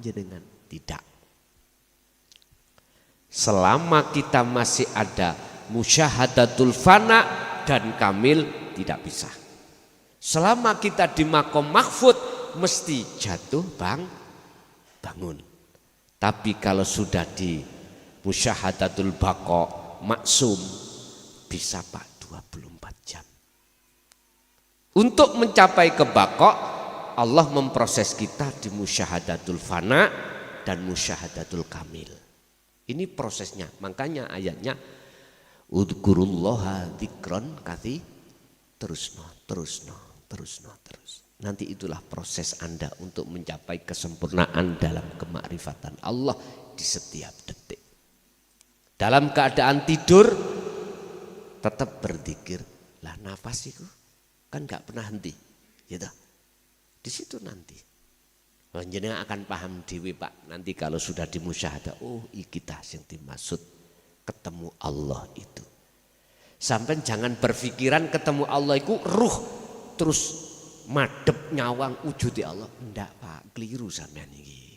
jenengan? Tidak. Selama kita masih ada musyahadatul fana dan kamil, tidak bisa. Selama kita di makom mahfud mesti jatuh bangun. Tapi kalau sudah di musyahadatul baqa maksum, bisa Pak 24 jam. Untuk mencapai ke baqa, Allah memproses kita di musyahadatul fana dan musyahadatul kamil. Ini prosesnya, makanya ayatnya udzukurullaha dzikron katsir, terus. Nanti itulah proses Anda untuk mencapai kesempurnaan dalam kemakrifatan Allah di setiap detik. Dalam keadaan tidur tetap berzikir. Lah nafas itu kan gak pernah henti, gitu. Di situ nanti jenengan akan paham dewi Pak. Nanti kalau sudah dimusyahadah, oh kita yang dimaksud ketemu Allah itu. Sampai jangan berpikiran ketemu Allah itu ruh terus madep nyawang wujudi Allah. Enggak Pak, keliru sampean ini.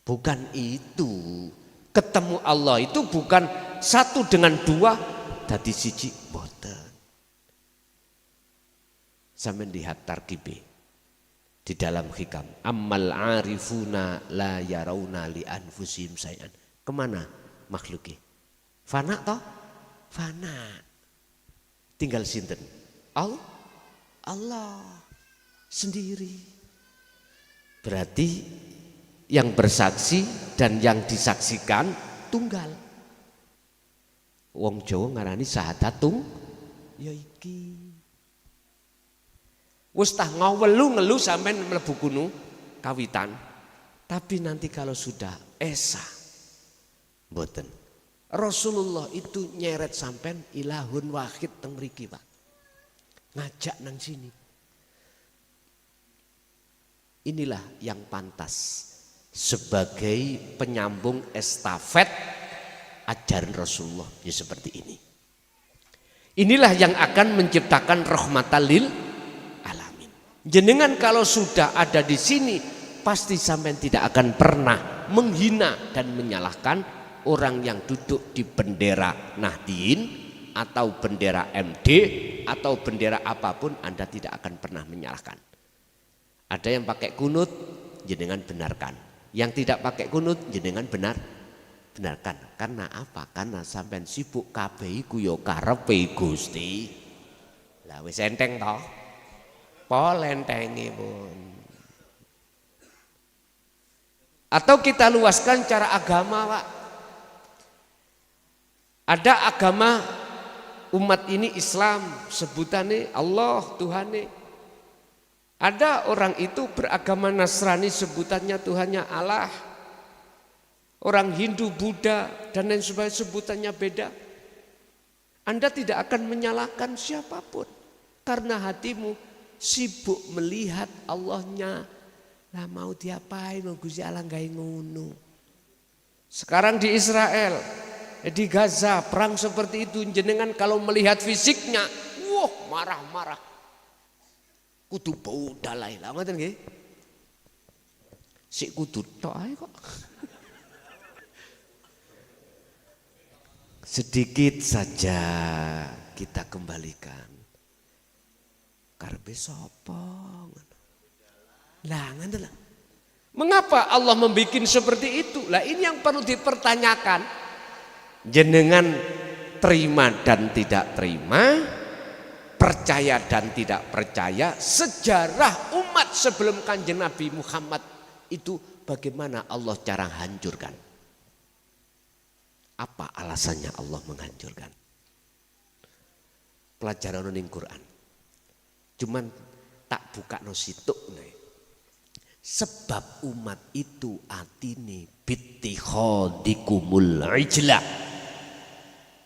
Bukan itu. Ketemu Allah itu bukan satu dengan dua dadi siji, boten. Sampeyan lihat tarkibe di dalam hikam. Ammal arifuna la yarawna li anfusihim sayan. Kemana makhluknya? Fana toh? Fana. Tinggal sinten? Allah sendiri. Berarti yang bersaksi dan yang disaksikan tunggal. Wong Jawa ngarani sahadatung ya iki. Wis tah ngelu sampean mlebu kuno kawitan. Tapi nanti kalau sudah esa mboten. Rasulullah itu nyeret sampean ilahun wahid teng mriki, Pak. Ngajak nang sini. Inilah yang pantas sebagai penyambung estafet ajaran Rasulullah ya seperti ini. Inilah yang akan menciptakan rahmatan lil alamin. Jenengan kalau sudah ada di sini pasti sampean tidak akan pernah menghina dan menyalahkan orang yang duduk di bendera Nahdien atau bendera MD atau bendera apapun. Anda tidak akan pernah menyalahkan. Ada yang pakai kunut, jenengan benarkan. Yang tidak pakai kunut, jenengan benarkan. Karena apa? Karena sampean sibuk kabeh iku ya karepe Gusti. Lah wis enteng toh? Pol entengi pun. Atau kita luaskan cara agama, Pak. Ada agama umat ini Islam, sebutannya Allah Tuhannya. Ada orang itu beragama Nasrani, sebutannya Tuhannya Allah. Orang Hindu, Buddha dan lain sebagainya sebutannya beda. Anda tidak akan menyalahkan siapapun karena hatimu sibuk melihat Allahnya. Lah mau diapain Gusti Allah gawe ngono. Sekarang di Israel, di Gaza perang seperti itu, jenengan kalau melihat fisiknya, wah marah-marah. Kudu bau dalai lah ngoten nggih. Sik kudu tok ae kok. Sedikit saja kita kembalikan. Karepe sapa ngono. Lah ngoten lah. Mengapa Allah membuat seperti itu? Lah ini yang perlu dipertanyakan. Jenengan terima dan tidak terima, percaya dan tidak percaya, sejarah umat sebelum Kanjeng Nabi Muhammad itu bagaimana Allah cara hancurkan? Apa alasannya Allah menghancurkan? Pelajaran ning Quran. Cuman tak buka no situk nih. Sebab umat itu atine bittikhadikumul ijla,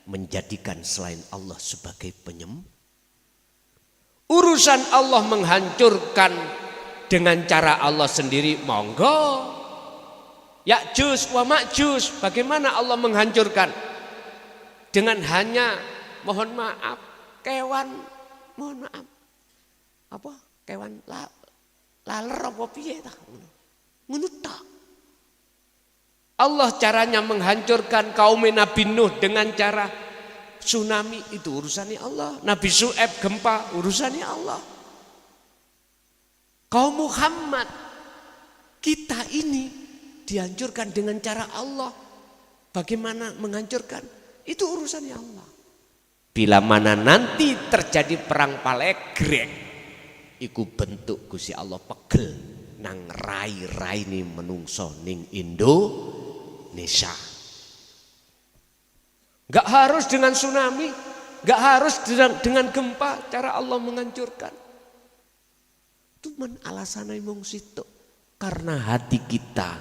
menjadikan selain Allah sebagai urusan Allah menghancurkan dengan cara Allah sendiri, monggo. Ya'juj wa ma'juj, bagaimana Allah menghancurkan? Dengan hanya mohon maaf kewan, mohon maaf apa kewan laler apa piye ta? Ngono tok. Allah caranya menghancurkan kaum Nabi Nuh dengan cara tsunami, itu urusannya Allah. Nabi Syuaib gempa, urusannya Allah. Kaum Muhammad, kita ini dihancurkan dengan cara Allah. Bagaimana menghancurkan? Itu urusannya Allah. Bila mana nanti terjadi perang palegrek, iku bentuk Gusti Allah pegel nang rai-rai ni menungso ning Indonesia. Gak harus dengan tsunami, gak harus dengan gempa cara Allah menghancurkan. Cuman alasannya mung situ. Karena hati kita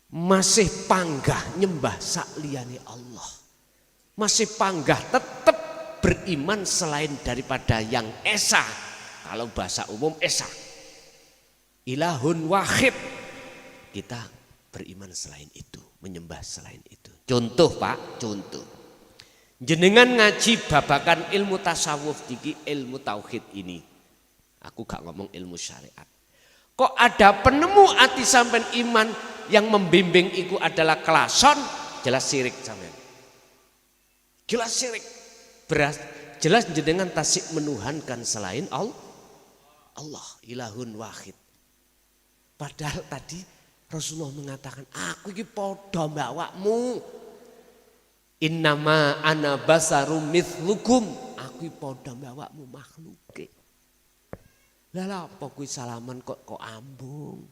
masih panggah nyembah sakliyane Allah. Masih panggah tetap beriman selain daripada yang esa. Kalau bahasa umum esa. Ilahun wahid. Kita beriman selain itu, menyembah selain itu. Contoh Pak, contoh. Jenengan ngaji babakan ilmu tasawuf iki, ilmu tauhid ini. Aku gak ngomong ilmu syariat. Kok ada penemu hati sampean iman yang membimbing itu adalah kelason, jelas syirik sampean. Jelas syirik. Jelas jenengan tasik menuhankan selain Allah, ilahun wahid. Padahal tadi Rasulullah mengatakan, aku ini podo mbawakmu. Innama ana basarum mithlukum. Aku ini podo mbawakmu makhluke. Lah apa kuwi salaman kok ambung.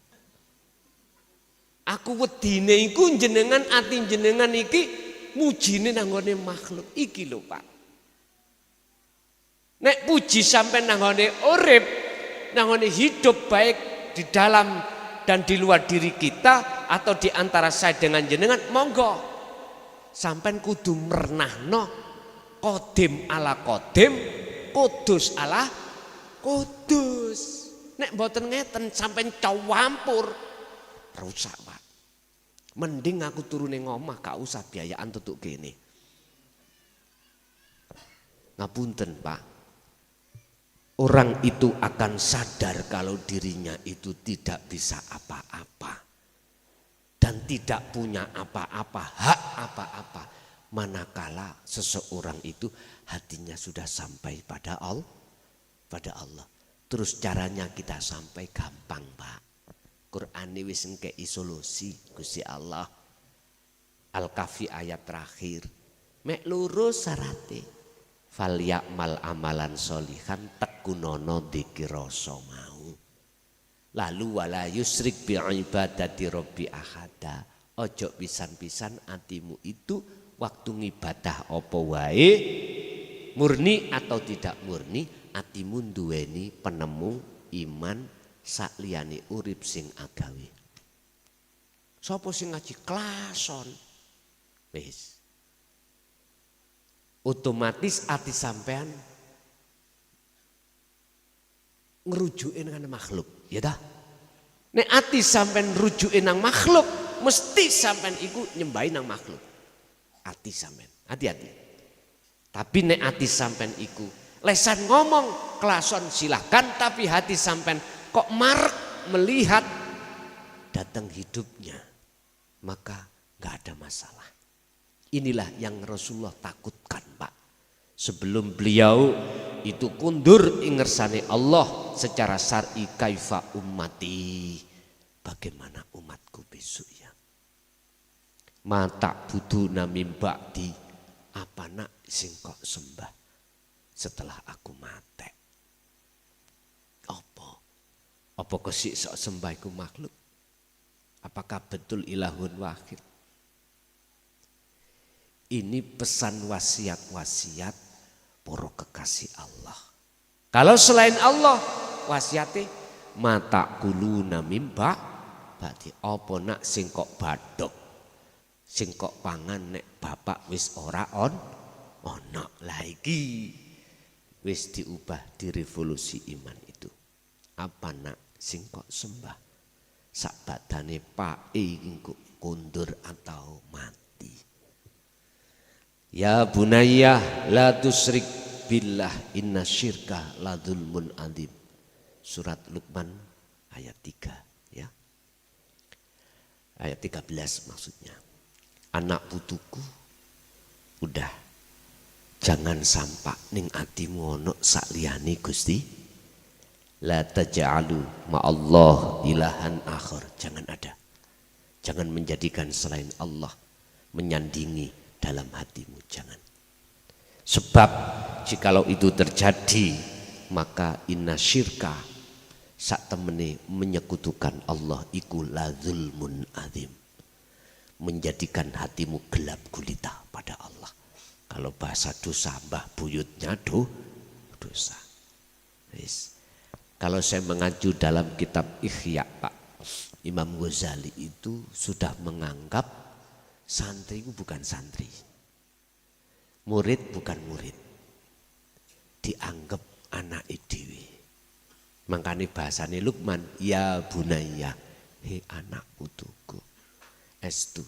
Aku wedine iku jenengan ati jenengan iki mujine nang ngone makhluk iki lho Pak. Nek puji sampai nang ngone urip, nang ngone hidup baik di dalam dan di luar diri kita atau di antara saya dengan jenengan, monggo. Sampai kudu mernahno kodim ala kodim, kudus ala kudus. Nek mboten ngeten sampai cawampur rusak Pak. Mending aku turune ngomah gak usah biayaan tutuk kene. Ngapunten Pak. Orang itu akan sadar kalau dirinya itu tidak bisa apa-apa. Dan tidak punya apa-apa, hak apa-apa. Manakala seseorang itu hatinya sudah sampai pada Allah. Terus caranya kita sampai gampang Pak. Quran ini wis ngkei solusi Gusti Allah. Al-Kahfi ayat terakhir. Mek lurus syarate. Fal ya'mal amalan solihan tekunono dikirasa mau. Lalu wala yusrik bi ibadati rabbi ahada. Ojo pisan-pisan atimu itu waktu ngibadah apa wae, murni atau tidak murni, atimu duweni penemu iman sakliyane urip sing agawe. Sapa sing ngaji klason wis otomatis ati sampean ngerujuke nang makhluk, ya dah. Nek ati sampean rujuke nang makhluk, mesti sampean iku nyembahi nang makhluk. Ati sampean, hati-hati. Tapi nek ati sampean iku lesan ngomong klason silahkan, tapi hati sampean kok marek melihat datang hidupnya, maka gak ada masalah. Inilah yang Rasulullah takutkan Pak. Sebelum beliau itu kundur ingersane Allah secara syar'i kaifa ummati. Bagaimana umatku besok ya. Mata budu namim ba'di. Apa nak sing kok sembah setelah aku mati. Apa kesik sok sembah iku makhluk? Apakah betul ilahun wahid? Ini pesan wasiat-wasiat para kekasih Allah. Kalau selain Allah wasiate mata kuluna mimba berarti apa nak sing kok badok, sing kok pangan nek bapak wis ora ono lagi wis diubah direvolusi iman itu. Apa nak sing kok sembah sak badane pae engko kundur atau mati. Ya bunayya la tusyrik billah inna syirka la dzulmun adzim. Surat Luqman ayat 3 ya. Ayat 13 maksudnya. Anak putuku, udah jangan sampak ning atimu ono sak liyane Gusti. La taj'alu ma'allah ilahan akhir. Jangan ada. Jangan menjadikan selain Allah menyandingi dalam hatimu. Jangan. Sebab jikalau itu terjadi, maka inna syirka sak temene menyekutukan Allah iku la zulmun azim. Menjadikan hatimu gelap gulita pada Allah. Kalau bahasa dosa mbah buyutnya dosa. Yes. Kalau saya mengacu dalam kitab Ihya Pak, Imam Ghazali itu sudah menganggap santri itu bukan santri. Murid bukan murid. Dianggap anak dewe. Makanya bahasane Luqman, ya bunayya, he anak putuku. Estu.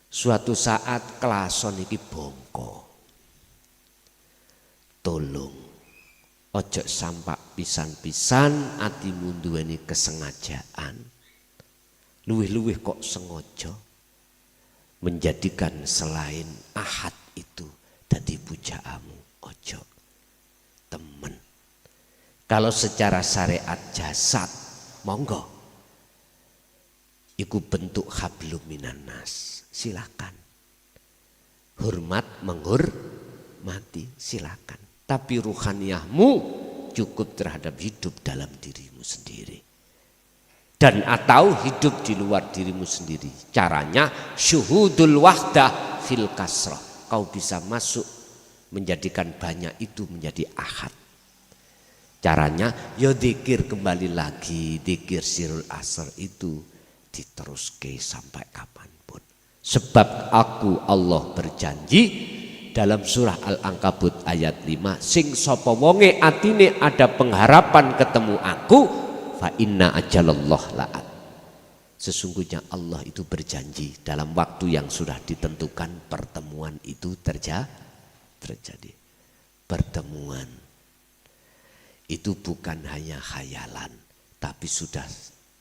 Suatu saat kelason iki bongko. Tolong ojo sampak pisan-pisan atimu duweni kesengajaan. Luwih-luwih kok sengaja menjadikan selain ahad itu dadi pujaamu. Ojo. Temen. Kalau secara syariat jasad, monggo. Iku bentuk hablum minan nas. Silakan. Hormat menghormati, silakan. Tapi ruhaniyahmu cukup terhadap hidup dalam dirimu sendiri. Dan atau hidup di luar dirimu sendiri. Caranya syuhudul wahdah fil kasrah. Kau bisa masuk menjadikan banyak itu menjadi ahad. Caranya ya dzikir kembali lagi. Dzikir sirul asr itu diteruske sampai kapanpun. Sebab aku Allah berjanji dalam surah Al-Ankabut ayat 5, sing sapa wonge atine ada pengharapan ketemu aku, fa inna ajalallah la'at. Sesungguhnya Allah itu berjanji dalam waktu yang sudah ditentukan pertemuan itu terjadi. Pertemuan itu bukan hanya khayalan, tapi sudah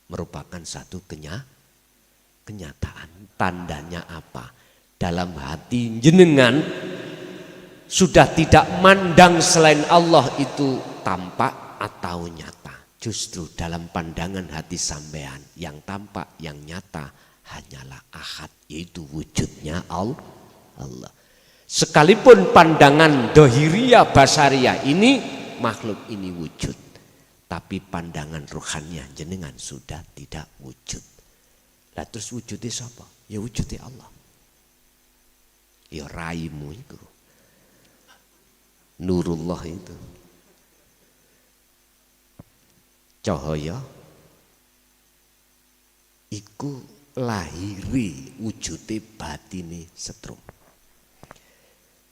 merupakan satu kenyataan. Tandanya apa? Dalam hati jenengan sudah tidak mandang selain Allah itu tampak atau nyata. Justru dalam pandangan hati sampean yang tampak, yang nyata hanyalah ahad, yaitu wujudnya Allah. Sekalipun pandangan dohiriyah basariyah ini makhluk ini wujud, tapi pandangan ruhaniyah jenengan sudah tidak wujud. Lah terus wujudnya siapa? Ya wujudnya Allah. Ya raimu itu. Nurullah itu. Cahaya iku lahiri wujude batine setrum.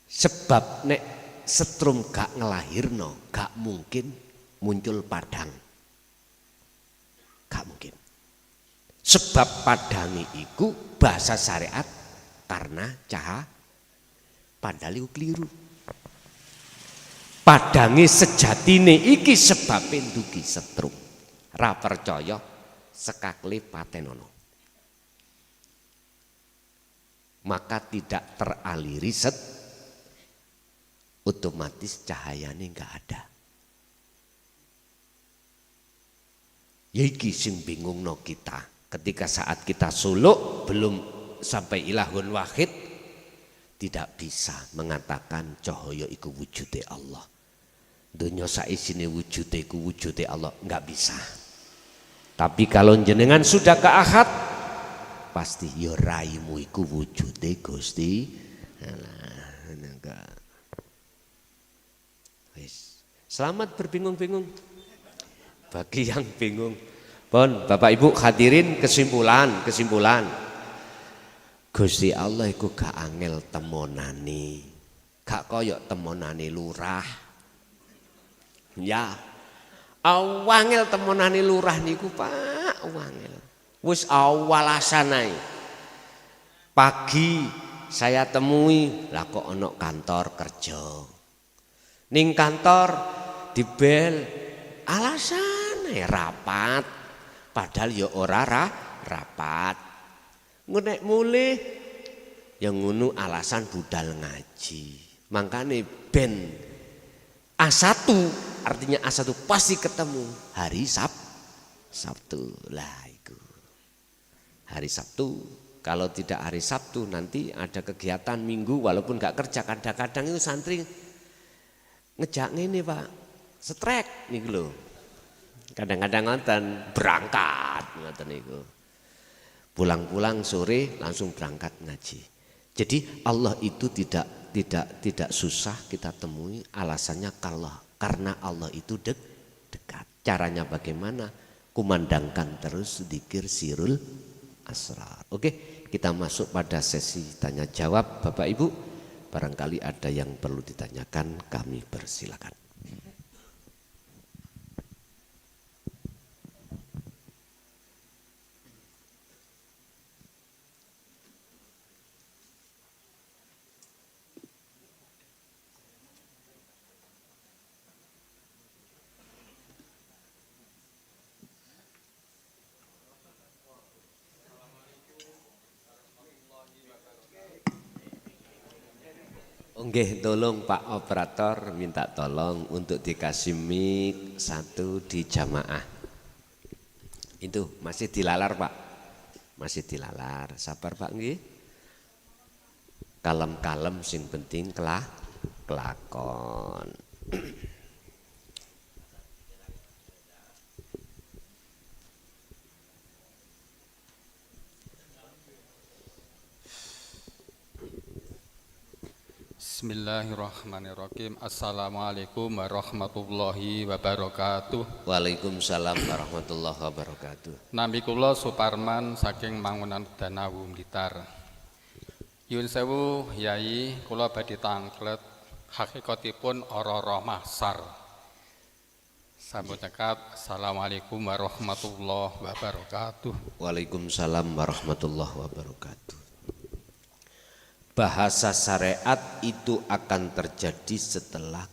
Sebab nek setrum gak ngelahirno, gak mungkin muncul padang. Gak mungkin. Sebab padangi iku bahasa syariat karena cahaya. Padahal iku keliru. Padange sejatine iki sebabe ndugi setrum. Ra percaya sekakle patenono. Maka tidak teraliri otomatis cahayane enggak ada. Ya iki sing bingungno kita. Ketika saat kita suluk belum sampai ilahun wahid, tidak bisa mengatakan cahaya iku wujude Allah. Dunia saisine wujude iku wujude Allah, enggak bisa. Tapi kalau jenengan sudah ke ahad, pasti ya raimu iku wujude Gusti. Selamat berbingung-bingung. Bagi yang bingung, pun Bapak Ibu hadirin kesimpulan. Gusti Allah iku gak angel temonane. Gak koyok temonane lurah. Ya. Awangel temonane lurah niku Pak, awangel. Wis awalasan ae. Pagi saya temui, lah kok ono kantor kerja. Ning kantor dibel alasan rapat. Padahal ya ora rapat. Nek mulih yang ngono alasan budal ngaji. Makanya ben A1 artinya A1 pasti ketemu hari Sabtu. Lah itu. Hari Sabtu. Kalau tidak hari Sabtu nanti ada kegiatan Minggu walaupun gak kerja, kadang-kadang itu santri ngejak ini Pak, setrek nih lho. Kadang-kadang nonton berangkat ngoten niku. Pulang-pulang sore langsung berangkat ngaji. Jadi Allah itu tidak susah kita temui, alasannya karena Allah itu dekat. Caranya bagaimana? Kumandangkan terus dzikir sirul asrar. Oke, kita masuk pada sesi tanya jawab Bapak Ibu. Barangkali ada yang perlu ditanyakan, kami persilakan. Nggih, tolong Pak Operator minta tolong untuk dikasih mic satu di jamaah. Itu masih dilalar Pak, masih dilalar. Sabar Pak nggih. Kalem-kalem sing penting kelakon. Bismillahirrahmanirrahim. Assalamualaikum warahmatullahi wabarakatuh. Waalaikumsalam warahmatullahi wabarakatuh. Nami kula Suparman saking Mangunan Danawu Blitar. Yun sewu Yai, kula badhe tanglet hakikatipun ora-ora mahsar. Sampun cekat. Assalamualaikum warahmatullahi wabarakatuh. Waalaikumsalam warahmatullahi wabarakatuh. Bahasa syariat itu akan terjadi setelah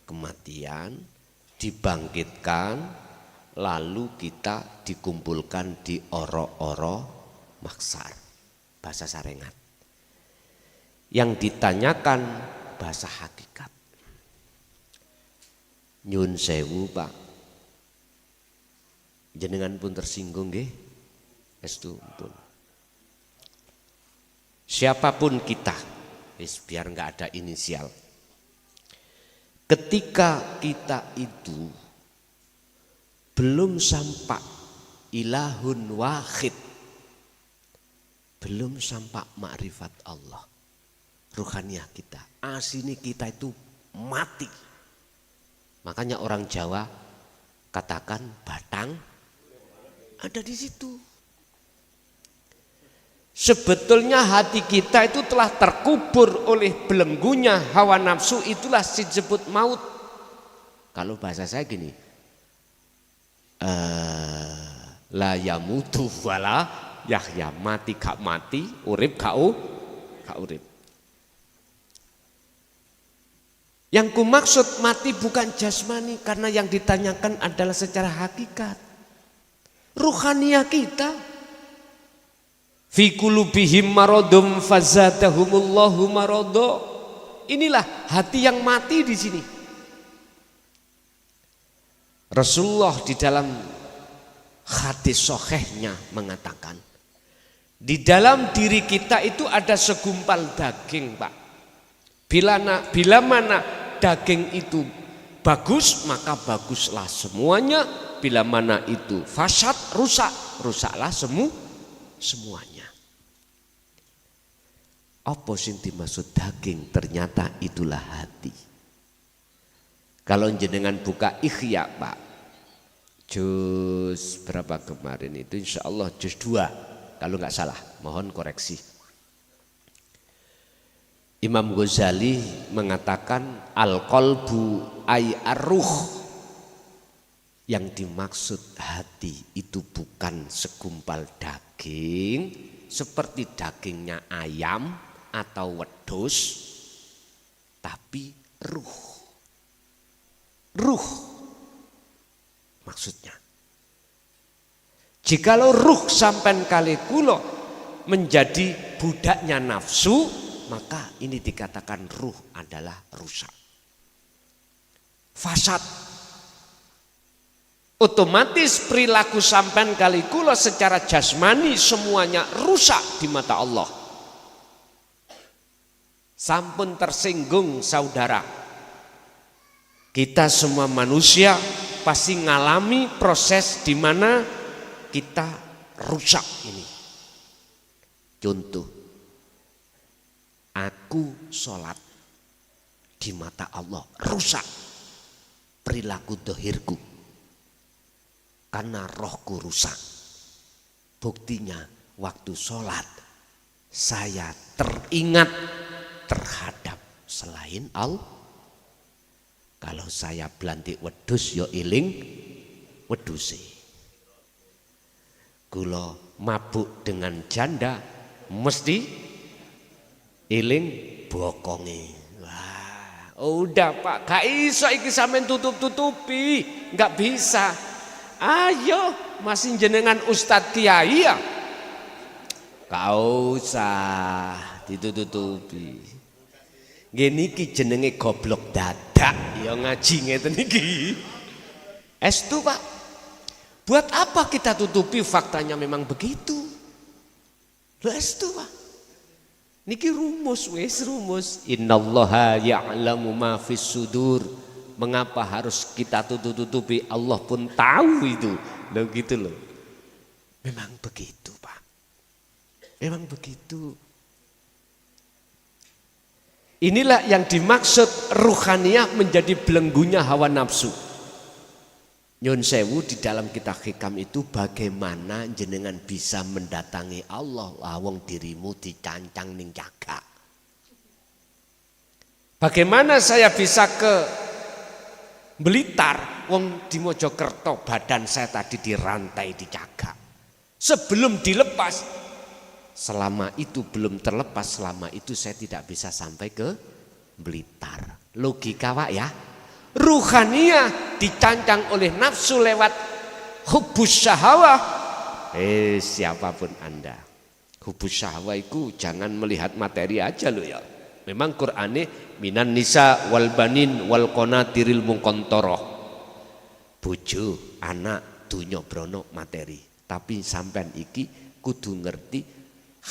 kematian, dibangkitkan, lalu kita dikumpulkan di oro-oro maksar. Bahasa syariat. Yang ditanyakan bahasa hakikat. Nyun sewu Pak. Jenengan pun tersinggung nggih. Estu pun. Siapapun kita, biar nggak ada inisial. Ketika kita itu belum sampai ilahun wahid, belum sampai makrifat Allah, ruhaniyah kita, asini kita itu mati. Makanya orang Jawa katakan batang ada di situ. Sebetulnya hati kita itu telah terkubur oleh belenggunya hawa nafsu, itulah disebut maut. Kalau bahasa saya gini, la yamutu wala yahya, mati gak mati, urip gak urip. Yang kumaksud mati bukan jasmani, karena yang ditanyakan adalah secara hakikat. Ruhaniyah kita. Fi qulubihim maradum fazadahumullahu marado. Inilah hati yang mati di sini. Rasulullah di dalam hadis sahihnya mengatakan, di dalam diri kita itu ada segumpal daging, Pak. Bila mana daging itu bagus, maka baguslah semuanya. Bila mana itu fasad, rusaklah semuanya. Apa sing dimaksud daging? Ternyata itulah hati. Kalau jenengan buka Ihya Pak, juz berapa kemarin itu, insya Allah juz 2 kalau nggak salah, mohon koreksi. Imam Ghazali mengatakan al-qalbu ay ar-ruh. Yang dimaksud hati itu bukan segumpal daging seperti dagingnya ayam atau wedhus, tapi ruh. Ruh maksudnya. Jikalau ruh sampean kali kula menjadi budaknya nafsu, maka ini dikatakan ruh adalah rusak. Fasad. Otomatis perilaku sampean kali kula secara jasmani semuanya rusak di mata Allah. Sampun tersinggung saudara. Kita semua manusia pasti ngalami proses di mana kita rusak ini. Contoh, aku sholat di mata Allah rusak perilaku dohirku karena rohku rusak. Buktinya waktu sholat saya teringat terhadap selain Allah. Kalau saya belantik wedus yo iling weduse. Kula mabuk dengan janda mesti iling bokonge. Wah, udah Pak, gak iso iki sampean tutup-tutupi, gak bisa. Ayo, masih jenengan Ustadz Kiai ya. Gak usah ditutupi. Gini ki jenenge goblok dadak, ya ngaji ngeten iki. Estu Pak, buat apa kita tutupi, faktanya memang begitu. Lho estu Pak. Niki rumus wis rumus. Innallaha ya'lamu ma fis sudur. Mengapa harus kita tutup-tutupi? Allah pun tahu itu. Loh gitu loh. Memang begitu Pak. Memang begitu. Inilah yang dimaksud ruhaniyah menjadi belenggunya hawa nafsu. Nyun sewu di dalam kitab hikam itu bagaimana jenengan bisa mendatangi Allah lawang dirimu dicancang ning cagak. Bagaimana saya bisa ke Blitar wong di Mojokerto badan saya tadi dirantai di cagak. Sebelum dilepas, selama itu belum terlepas, selama itu saya tidak bisa sampai ke Blitar. Logika Pak ya. Ruhaniyah dicancang oleh nafsu lewat hubus syahwah. Siapapun Anda, hubus syahwah itu jangan melihat materi aja loh ya. Memang Qur'ane minan nisa wal banin wal qanatiril muqantharah. Bojo, anak, dunya brono materi. Tapi sampean iki kudu ngerti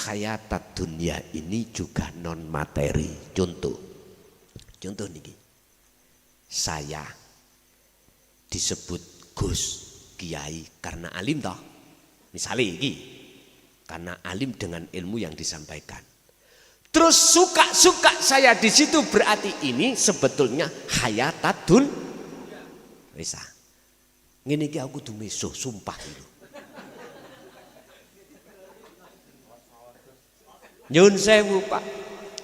hayatat dunia ini juga non materi. Contoh niki. Saya disebut Gus Kiai karena alim toh. Misalnya iki karena alim dengan ilmu yang disampaikan. Terus suka saya di situ, berarti ini sebetulnya hayatadun. Bisa. Ngene iki aku dumeso sumpah itu. Nyun sewu Pak.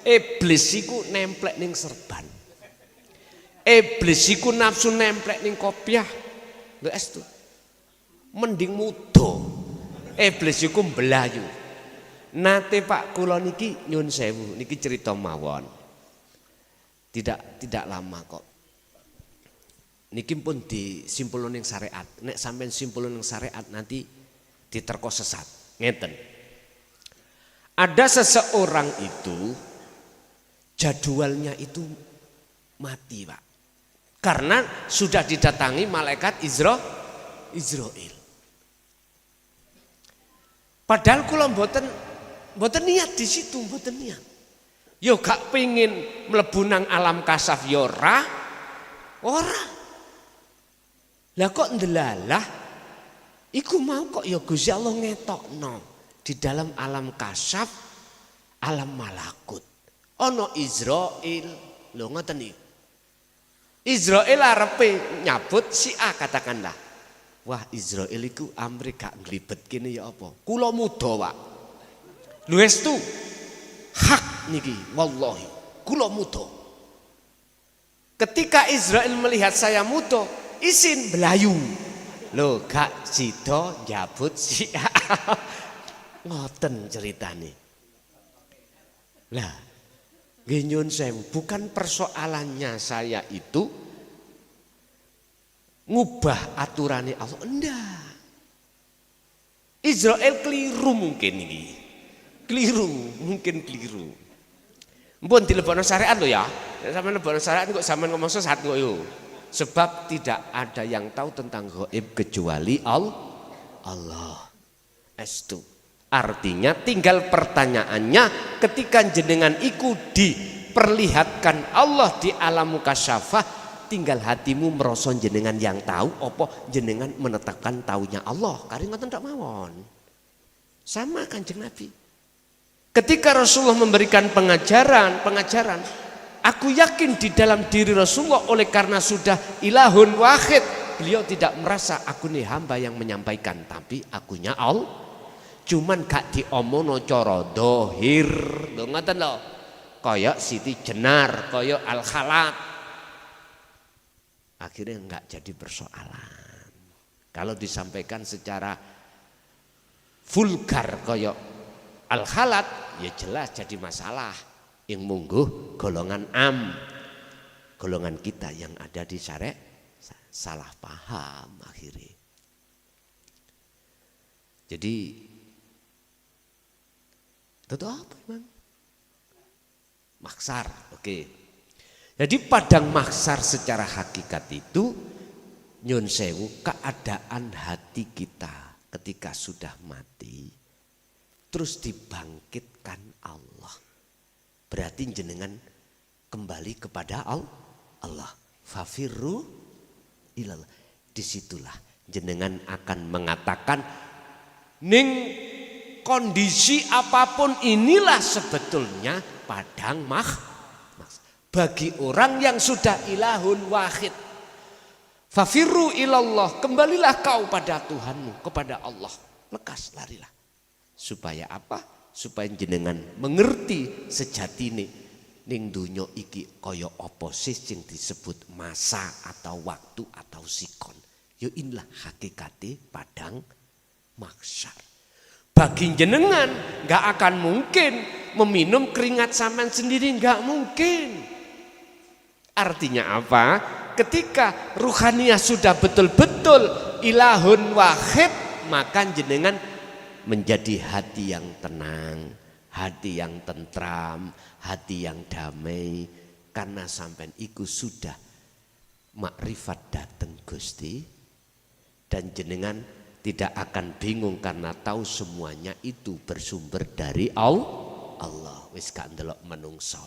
Iblis iku nemplek ning serban. Iblis iku nafsu nemplek ning kopiah. Lho estu. Mending mudo. Iblis iku mbelayu. Nate Pak kula niki nyun sewu, niki cerita mawon. Tidak lama kok. Niki pun disimpulno ning syariat. Nek sampean simpulno ning syariat nanti diterko sesat. Ngeten. Ada seseorang itu jadwalnya itu mati Pak. Karena sudah didatangi malaikat Israel. Padahal kula mboten niat di situ, mboten niat. Yo gak pengin mlebu nang alam kasaf yo ora. Lah kok ndelalah iku mau kok ya Gusti Allah ngetokno di dalam alam kasaf, alam malakut. Ono Israel, lho ngoten iki. Israel arepe nyabut si A katakanlah. Wah Israel iku amri gak nglibet kene ya apa? Kula muda Pak. Lho estu hak niki wallahi kula muda. Ketika Israel melihat saya muda, isin belayu. Lho gak sida njabut si A. Ngoten ceritane. Lah nggih nyun sewu, bukan persoalannya saya itu ngubah aturannya Allah, enggak. Israel keliru mungkin ini. Keliru, mungkin keliru. Mpun dilebokno syariat lho ya. Sampeyan lebokno syariat kok sampeyan ngomong sesat kok yo. Sebab tidak ada yang tahu tentang gaib kecuali Allah. Estu. Artinya tinggal pertanyaannya ketika jenengan iku diperlihatkan Allah di alam mukasyafah, tinggal hatimu merasa jenengan yang tahu apa jenengan menetapkan taunya Allah. Kari ngoten ndak mawon. Sama Kanjeng Nabi. Ketika Rasulullah memberikan pengajaran, aku yakin di dalam diri Rasulullah oleh karena sudah ilahun wahid, beliau tidak merasa aku nih hamba yang menyampaikan, tapi akunya Allah. Cuman gak diomongno cara dohir, lho ngoten lho. Kaya Siti Jenar, kaya Al-Khalat. Akhirnya enggak jadi persoalan. Kalau disampaikan secara vulgar kaya Al-Khalat, ya jelas jadi masalah. Yang mungguh golongan golongan kita yang ada di syariat salah paham akhirnya. Jadi itu apa Bang? Maksar, oke. Jadi padang maksar secara hakikat itu nyun sewu keadaan hati kita ketika sudah mati terus dibangkitkan Allah. Berarti jenengan kembali kepada Allah. Fafirru ilallah. Disitulah jenengan akan mengatakan ning kondisi apapun inilah sebetulnya padang bagi orang yang sudah ilahun wahid. Fafirru ilallah, kembalilah kau pada Tuhanmu, kepada Allah. Lekas larilah. Supaya apa? Supaya jenengan mengerti sejatine ning donya iki kaya apa sih sing disebut masa atau waktu atau sikon. Yo inilah hakikate padang mahsyar. Bagi jenengan gak akan mungkin meminum keringat sampean sendiri, gak mungkin. Artinya apa? Ketika ruhaniyah sudah betul-betul ilahun wahid, maka jenengan menjadi hati yang tenang, hati yang tentram, hati yang damai. Karena sampean iku sudah makrifat dateng Gusti, dan jenengan tidak akan bingung karena tahu semuanya itu bersumber dari Allah. Wis gak ndelok menungso.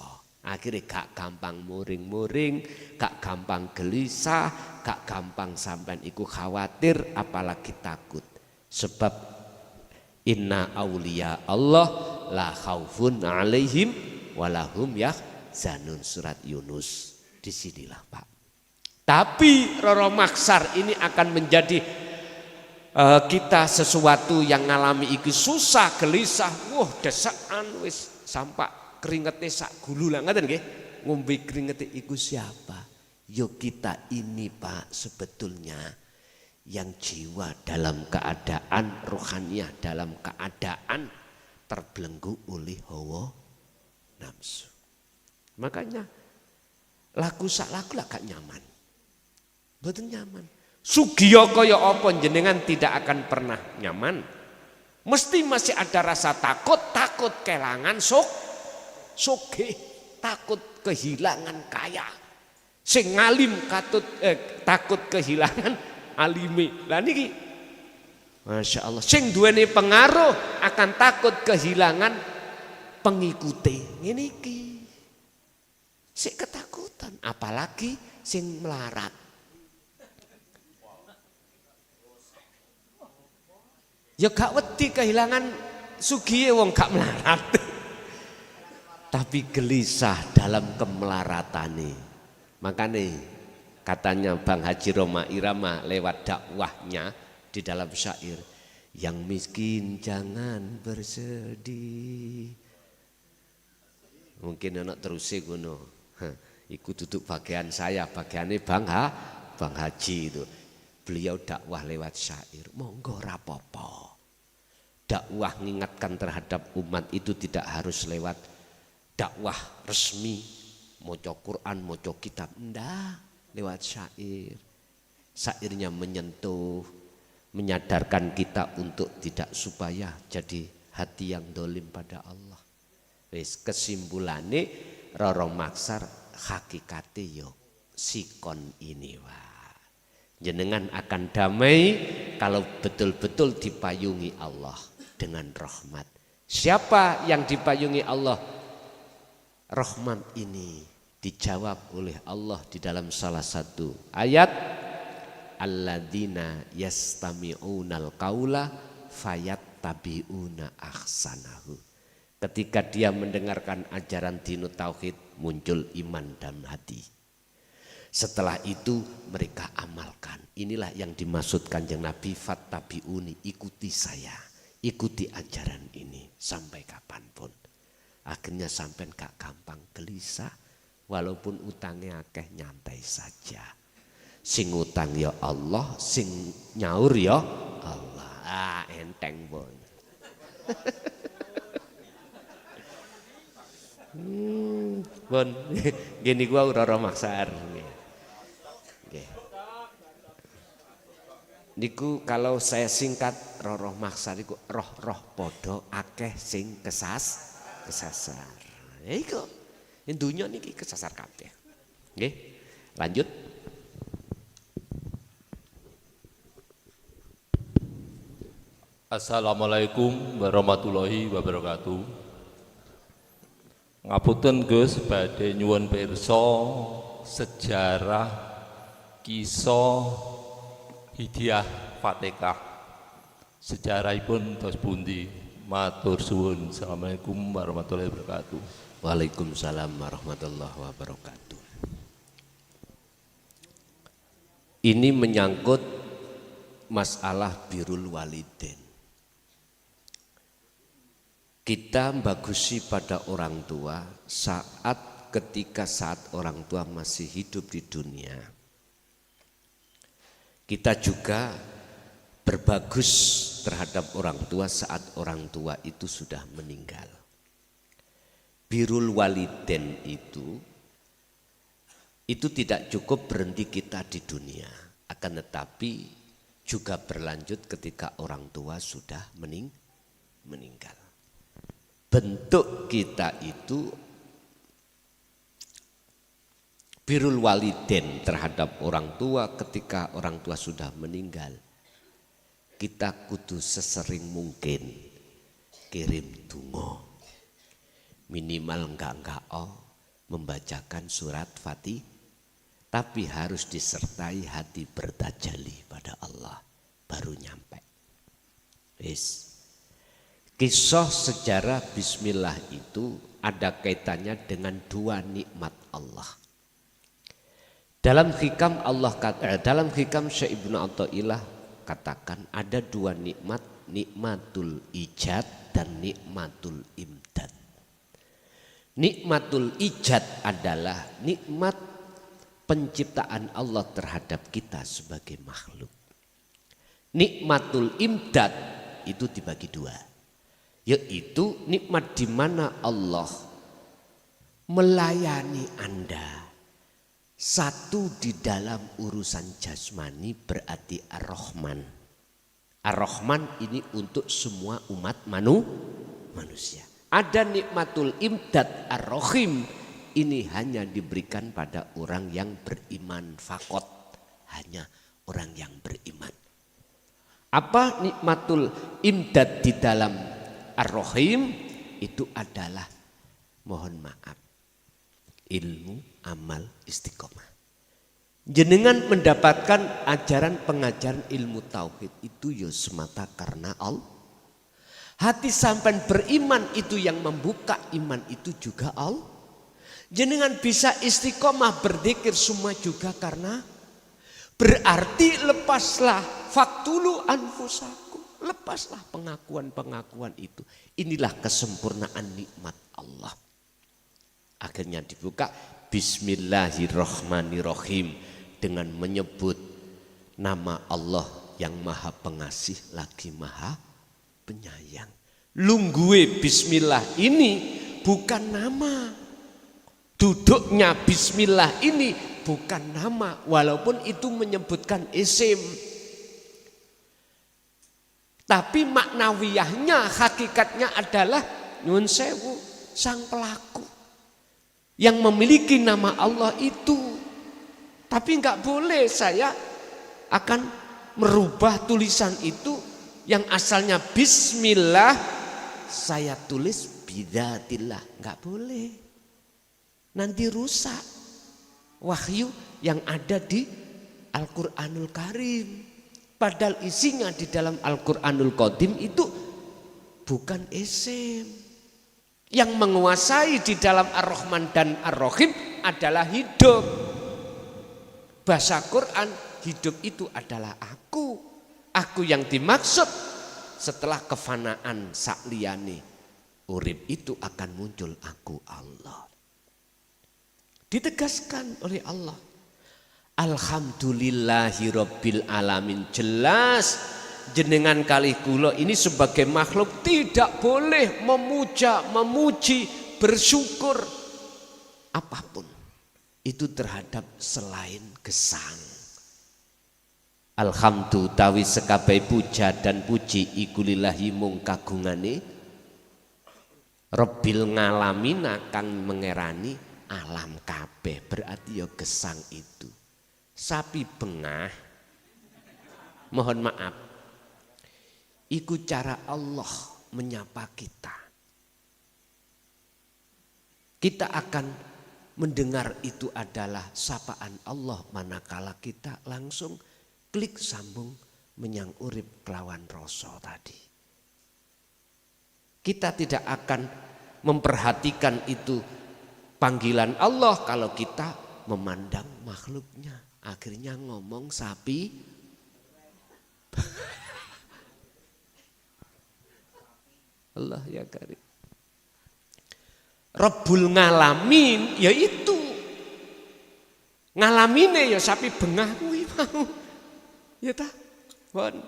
Akhirnya gak gampang muring-muring, gak gampang gelisah, gak gampang sampean iku khawatir apalagi takut. Sebab inna auliya Allah la khaufun alaihim walahum yahzanun, surat Yunus. Disinilah Pak. Tapi roro maksar ini akan menjadi kita sesuatu yang ngalami iki susah, gelisah, desaan wis sampak keringete sak gulu lah, ngaten nggih. Ngombe keringete iku siapa? Yo kita ini Pak, sebetulnya yang jiwa dalam keadaan rohaniyah, dalam keadaan terbelenggu oleh hawa nafsu. Makanya lagu sak lagu lah gak nyaman. Mboten nyaman. Sugiya kaya apa jenengan tidak akan pernah nyaman. Mesti masih ada rasa takut kehilangan sugih, takut kehilangan kaya. Sing ngalim takut kehilangan alime. Lah niki Masya Allah, sing duweni pengaruh akan takut kehilangan pengikuti. Ngene iki sik ketakutan, apalagi sing melarat. Ya gak wedi kehilangan sugihe wong gak melarat. Tapi gelisah dalam kemelaratane. Makanya katanya Bang Haji Roma Irama lewat dakwahnya di dalam syair, yang miskin jangan bersedih. Mungkin anak terusé ngono. Iku duduk bagian saya, bagiannya Bang Haji itu. Beliau dakwah lewat syair, monggo rapopo. Dakwah mengingatkan terhadap umat itu tidak harus lewat dakwah resmi, maca Quran, maca kitab, enggak, lewat syair. Syairnya menyentuh, menyadarkan kita untuk tidak supaya jadi hati yang dolim pada Allah. Wis kesimpulannya Roro Maksar hakikate yo sikon ini wah. Jenengan akan damai kalau betul-betul dipayungi Allah dengan rahmat. Siapa yang dipayungi Allah? Rahmat ini dijawab oleh Allah di dalam salah satu ayat, alladzina yastami'unal qaula fayattabi'una ahsanahu. Ketika dia mendengarkan ajaran dinu tauhid, muncul iman dalam hati. Setelah itu mereka amalkan. Inilah yang dimaksud Kanjeng Nabi, fattabi'uni, ikuti saya, ikuti ajaran ini sampai kapanpun. Akhirnya sampai gak gampang gelisah, walaupun utangnya akeh nyantai saja. Sing utang ya Allah, sing nyaur ya Allah. Enteng bon. Bon, gini gua Roro Maksar. Niku kalau saya singkat Roro Maksar niku roh-roh podo akeh sing kesasar. Ya iku. Dunya niki kesasar kabeh. Nggih. Lanjut. Assalamualaikum warahmatullahi wabarakatuh. Ngapunten Gus, badhe nyuwun pirsa sejarah kisah Hidayah Fatihah. Sejarahipun tos pundi? Matur suwun. Assalamualaikum warahmatullahi wabarakatuh. Waalaikumsalam warahmatullahi wabarakatuh. Ini menyangkut masalah birrul walidain. Kita bagusi pada orang tua ketika saat orang tua masih hidup di dunia. Kita juga berbagus terhadap orang tua saat orang tua itu sudah meninggal. Birrul walidain itu tidak cukup berhenti kita di dunia, akan tetapi juga berlanjut ketika orang tua sudah meninggal. Bentuk kita itu birrul walidain terhadap orang tua ketika orang tua sudah meninggal. Kita kudu sesering mungkin kirim donga. Minimal enggak membacakan surat Fatih, tapi harus disertai hati bertajali pada Allah baru nyampe. Wis. Kisah sejarah bismillah itu ada kaitannya dengan dua nikmat Allah. Dalam hikam Syekh Ibnu Athaillah katakan ada dua nikmat, nikmatul ijad dan nikmatul imdad. Nikmatul ijad adalah nikmat penciptaan Allah terhadap kita sebagai makhluk. Nikmatul imdad itu dibagi dua, yaitu nikmat di mana Allah melayani Anda. Satu di dalam urusan jasmani berarti Ar-Rahman. Ar-Rahman ini untuk semua umat manusia. Ada nikmatul imdad Ar-Rahim, ini hanya diberikan pada orang yang beriman fakot, hanya orang yang beriman. Apa nikmatul imdad di dalam Ar-Rahim? Itu adalah, mohon maaf, ilmu, amal, istiqomah. Jenengan mendapatkan ajaran pengajaran ilmu tauhid itu ya semata karena Allah. Hati sampai beriman itu yang membuka iman itu juga Allah. Jenengan bisa istiqomah berzikir semua juga karena berarti lepaslah faktulu anfusakum. Lepaslah pengakuan-pengakuan itu. Inilah kesempurnaan nikmat Allah. Akhirnya dibuka Bismillahirrahmanirrahim dengan menyebut nama Allah yang maha pengasih lagi maha penyayang. Lungguhe bismillah ini bukan nama. Duduknya bismillah ini bukan nama, walaupun itu menyebutkan isim. Tapi maknawiyahnya, hakikatnya adalah nyuwun sewu, sang pelaku yang memiliki nama Allah itu. Tapi enggak boleh saya akan merubah tulisan itu yang asalnya bismillah saya tulis bidatillah. Enggak boleh. Nanti rusak wahyu yang ada di Al-Quranul Karim. Padahal isinya di dalam Al-Quranul Qadim itu bukan isim. Yang menguasai di dalam Ar-Rahman dan Ar-Rahim adalah hidup. Bahasa Quran, hidup itu adalah aku. Aku yang dimaksud setelah kefanaan sakliyane urip itu akan muncul aku Allah. Ditegaskan oleh Allah. Alhamdulillahi Rabbil Alamin. Jelas jenengan kali kula ini sebagai makhluk tidak boleh memuja, memuji, bersyukur apapun itu terhadap selain gesang. Alhamdulillah tawi sekabai puja dan puji iku lillahi mung kagungane Rabbil ngalamin akan mengerani alam kabeh. Berarti ya gesang itu sapi bengah, mohon maaf, iku cara Allah menyapa kita. Kita akan mendengar itu adalah sapaan Allah manakala kita langsung klik sambung menyang urip kelawan rasa tadi. Kita tidak akan memperhatikan itu panggilan Allah kalau kita memandang makhluknya. Akhirnya ngomong sapi. Allah ya karim. Rabbul ngalamin yaitu ngalamine ya sapi bengah kuwi mau. Ya ta? Pun.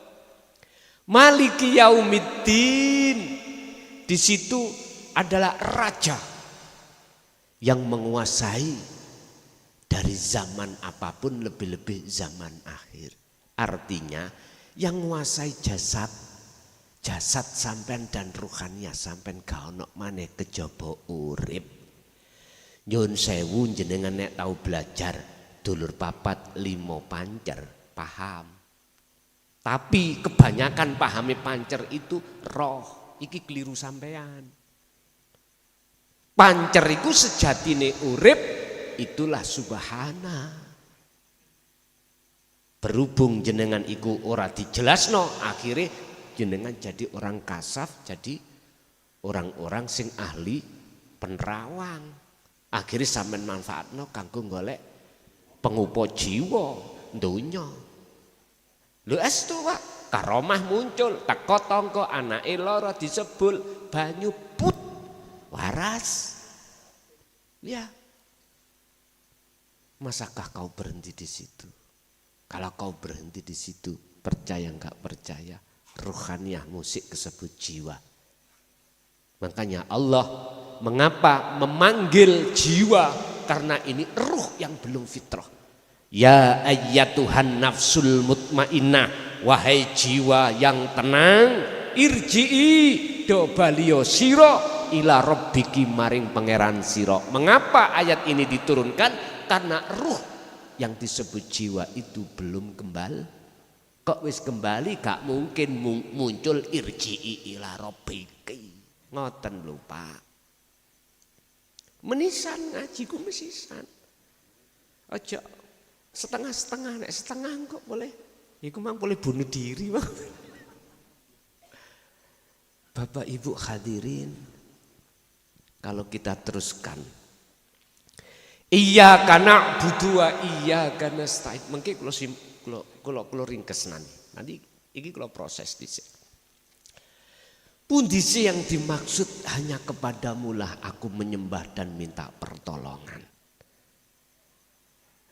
Maliki yaumiddin. Di situ adalah raja yang menguasai dari zaman apapun, lebih-lebih zaman akhir. Artinya yang menguasai jasad sampean dan ruhannya sampean gak ono maneh kejaba urip. Nyun sewu jenengan nek tahu belajar dulur papat limo pancer paham. Tapi kebanyakan pahami pancer itu roh, iki keliru sampean. Pancer iku sejatine urip itulah subhana. Berhubung jenengan iku ora dijelasno, akhirnya jenengan jadi orang kasaf, jadi orang-orang sing ahli penerawang. Akhirnya sampean manfaatno kanggo golek pengupo jiwa donya. Lho estu Pak, karomah muncul, teko tangga anake lara disebul banyu put waras. Ya. Masakah kau berhenti di situ? Kalau kau berhenti di situ, percaya enggak percaya, ruhaniyah musik kesebut jiwa. Makanya Allah mengapa memanggil jiwa? Karena ini ruh yang belum fitrah. Ya ayyatuhan nafsul mutmainnah, wahai jiwa yang tenang, irji'i do balio siro ila rabbiki maring pangeran siro. Mengapa ayat ini diturunkan? Karena ruh yang disebut jiwa itu belum kembali. Kok wis kembali gak mungkin muncul irji'i ila rabbiki. Ngoten lho Pak. Menisan ngajiku mesisan. Aja setengah-setengah, nek setengah kok boleh. Iku mang boleh bunuh diri Bang. Bapak Ibu hadirin, kalau kita teruskan iya karena budua iya karena nasta'in. Mungkin kalau ringkes nanti ini kalau proses dhisik. Pundisi yang dimaksud hanya kepadamulah aku menyembah dan minta pertolongan.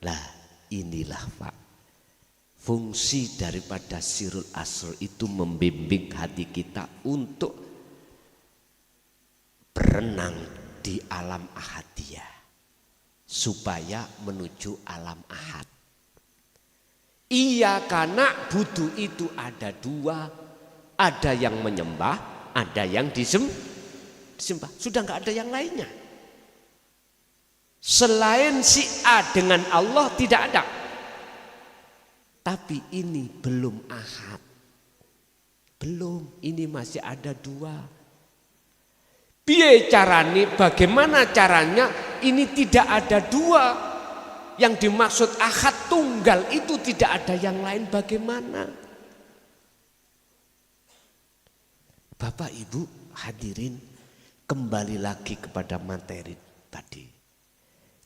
Lah inilah Pak, fungsi daripada Sirul Asr itu membimbing hati kita untuk berenang di alam ahadiyah supaya menuju alam ahad. Iya karena butuh itu ada dua, Ada yang menyembah, ada yang disembah. Sudah nggak ada yang lainnya. Selain si A dengan Allah tidak ada. Tapi ini belum ahad. Belum, ini masih ada dua. Piye carane, bagaimana caranya ini tidak ada dua. Yang dimaksud ahad tunggal itu tidak ada yang lain, bagaimana? Bapak Ibu hadirin, kembali lagi kepada materi tadi.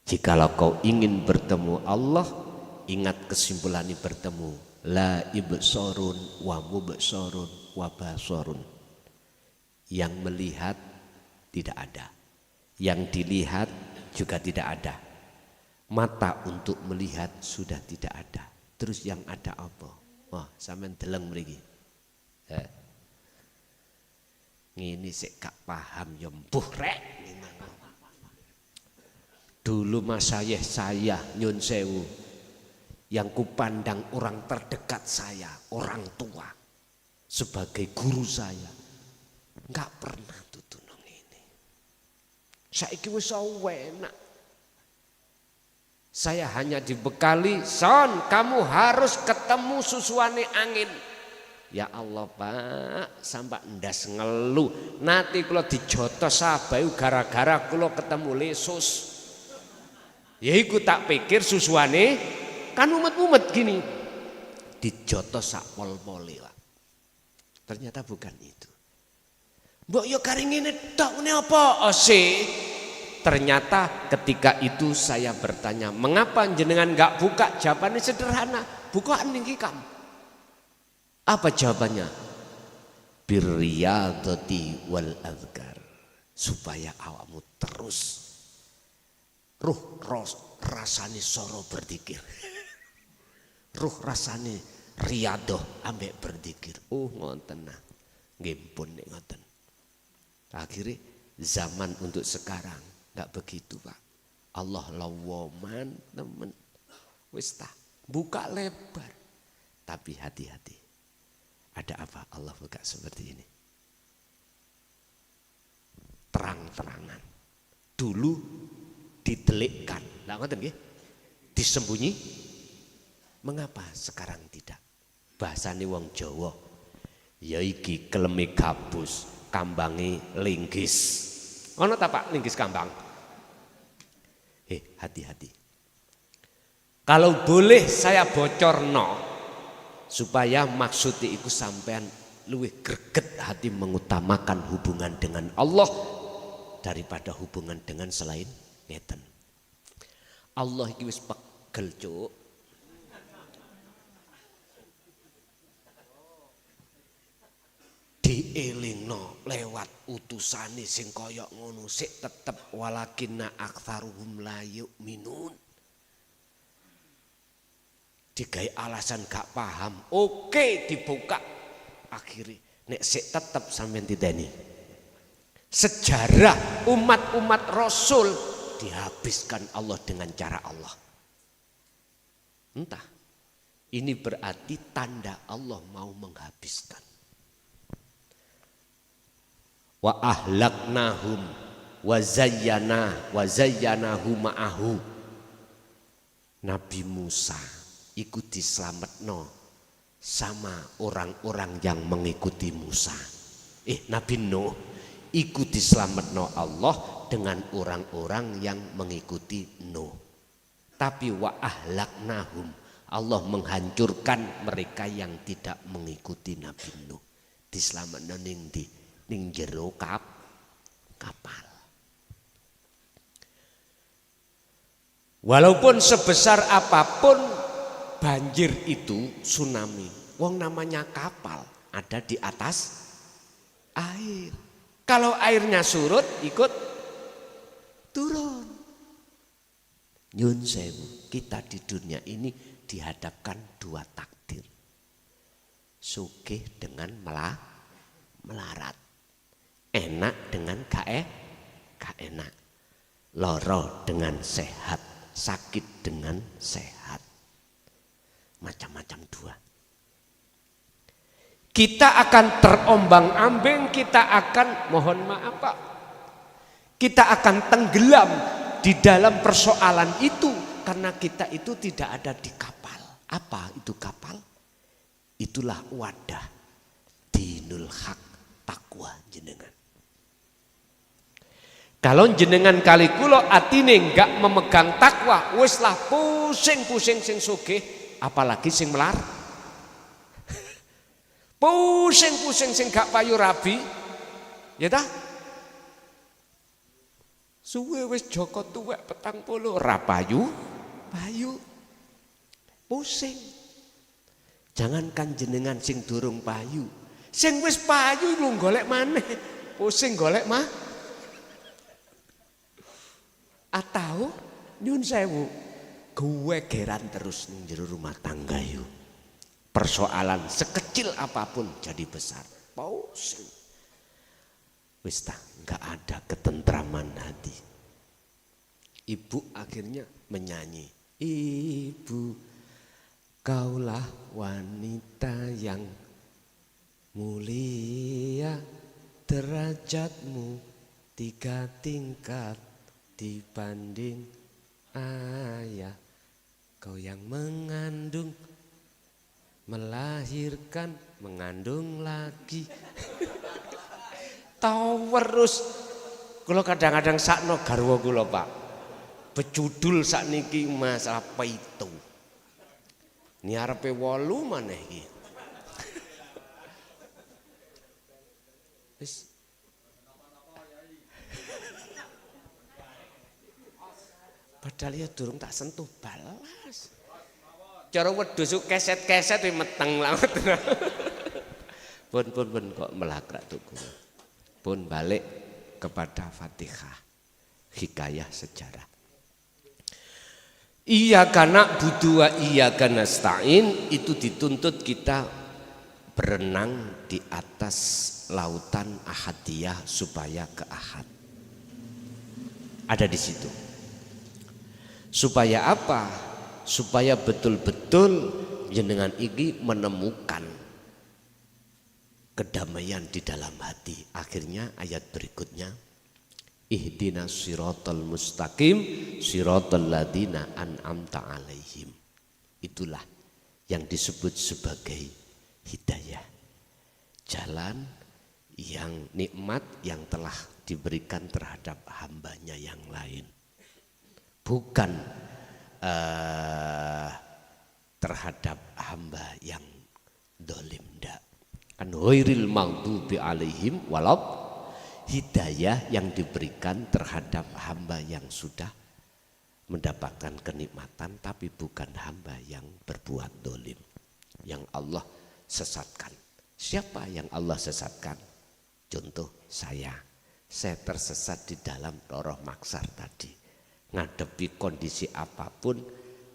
Jikalau kau ingin bertemu Allah, ingat kesimpulan ini bertemu. La ibsorun wa mubsorun wa basorun. Yang melihat tidak ada. Yang dilihat juga tidak ada. Mata untuk melihat sudah tidak ada. Terus yang ada apa? Wah, sampean deleng mriki. Ngene sik gak paham ya mbuh rek. Dulu masayih saya nyun sewu, yang kupandang orang terdekat saya, orang tua, sebagai guru saya, nggak pernah tutunung ini. Saiki wis enak. Saya hanya dibekali, son kamu harus ketemu susuane angin. Ya Allah Pak, sampai ndas ngeluh. Nanti kalau dijotos sabayu gara-gara kalau ketemu lesus. Ya iku tak pikir susuane kan umet-umet gini. Dijotos sak pol-pole lah. Ternyata bukan itu. Mbok yo kari ngene tok, ngene apa sih? Ternyata ketika itu saya bertanya, mengapa jenengan enggak buka? Jawabannya sederhana, bukaan niki kamu. Apa jawabannya? Birriyadati wal azkar. Supaya awakmu terus ruh rasane soro berzikir. Ruh rasane riyadoh ambek berzikir. Oh ngoten nah. Nggih pun nek ngoten. Akhirnya zaman untuk sekarang enggak begitu Pak. Allah lawaman temen. Wis tah, buka lebar. Tapi hati-hati. Ada apa Allah buka seperti ini? Terang-terangan. Dulu ditelikkan. Lah ngoten nggih? Disembunyi. Mengapa sekarang tidak? Bahasane wong Jawa. Ya iki keleme gabus, kambange linggis. Ono ta Pak linggis kambang? Hati-hati. Kalau boleh saya bocorno supaya maksudnya itu sampean luwih greget hati mengutamakan hubungan dengan Allah daripada hubungan dengan selain ngeten. Allah iki wis pegel cuk. Dielingno lewat utusane sing kaya ngono sik tetep walakinna aktsaruhum la yu'minun. Digawe alasan gak paham, oke dibuka. Akhirnya nek sik tetep sampeyan titeni. Sejarah umat-umat Rasul dihabiskan Allah dengan cara Allah. Entah, ini berarti tanda Allah mau menghabiskan. Wa ahlaknahum wa zayyanahu ma'ahu. Nabi Musa ikut diselametno sama orang-orang yang mengikuti Musa. Nabi Nuh ikut diselametno Allah dengan orang-orang yang mengikuti Nuh. Tapi wa ahlaknahum, Allah menghancurkan mereka yang tidak mengikuti Nabi Nuh. Diselametno ning jero kapal. Walaupun sebesar apapun banjir itu tsunami, wong namanya kapal ada di atas air. Kalau airnya surut ikut turun. Nyun sewu, kita di dunia ini dihadapkan dua takdir. Sugih dengan melarat. Enak dengan gak enak. Loro dengan sehat, sakit dengan sehat. Macam-macam dua. Kita akan terombang-ambing, kita akan, mohon maaf Pak, kita akan tenggelam di dalam persoalan itu karena kita itu tidak ada di kapal. Apa itu kapal? Itulah wadah dinul haq, takwa jenengan. Kalau jenengan kali kula atine enggak memegang takwa, wis lah pusing-pusing sing sugih, apalagi sing melar. Pusing-pusing sing gak payu rabi. Ya ta? Suwe wis Joko tuwek 40 ora payu. Pusing. Jangankan jenengan sing durung payu, sing wis payu lu golek maneh, pusing golek mah. Atau nyun sewu, gewegeran terus ning jero rumah tangga yu. Persoalan sekecil apapun jadi besar. Pusing. Wis ta, enggak ada ketentraman hati. Ibu akhirnya menyanyi. Ibu, kaulah wanita yang mulia, derajatmu 3 tingkat dibanding ayah. Kau yang mengandung, melahirkan, mengandung lagi. Tawerus. Kula kadang-kadang sakno garwa kula Pak. Becudul sakniki masalah apa itu? Ni arepe 8 maneh iki. Wis. Padahal ya durung tak sentuh balas. Cara wedhus keset-keset meteng langsung. Pun kok melakrak tuku. Pun balik kepada Fatihah. Hikayah sejarah. Iyyaka na'budu wa iyyaka nasta'in, itu dituntut kita berenang di atas lautan ahadiyah supaya ke ahad. Ada di situ. Supaya apa? Supaya betul-betul jenengan ini menemukan kedamaian di dalam hati. Akhirnya ayat berikutnya, ihdinas siratal mustaqim siratal ladzina an'amta alaihim. Itulah yang disebut sebagai hidayah. Jalan yang nikmat yang telah diberikan terhadap hambanya yang lain. Bukan terhadap hamba yang dolim. Kan ghairil maghdubi alaihim walad, hidayah yang diberikan terhadap hamba yang sudah mendapatkan kenikmatan tapi bukan hamba yang berbuat dolim, yang Allah sesatkan. Siapa yang Allah sesatkan? Contoh saya tersesat di dalam Roroh Maksar tadi. Ngadepi kondisi apapun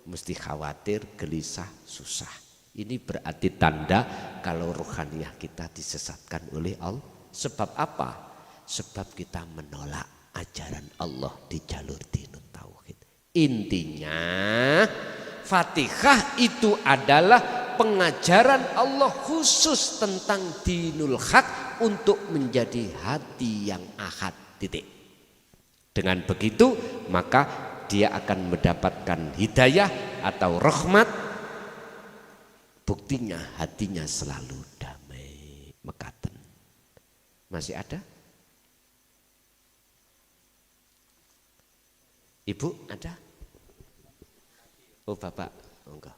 mesti khawatir, gelisah, susah. Ini berarti tanda kalau rohaniyah kita disesatkan oleh Allah. Sebab apa? Sebab kita menolak ajaran Allah di jalur dinut tauhid. Intinya Fatihah itu adalah pengajaran Allah khusus tentang dinul haq untuk menjadi hati yang ahad, titik. Dengan begitu maka dia akan mendapatkan hidayah atau rahmat. Buktinya hatinya selalu damai mekaten. Masih ada? Ibu ada? Oh Bapak, enggak.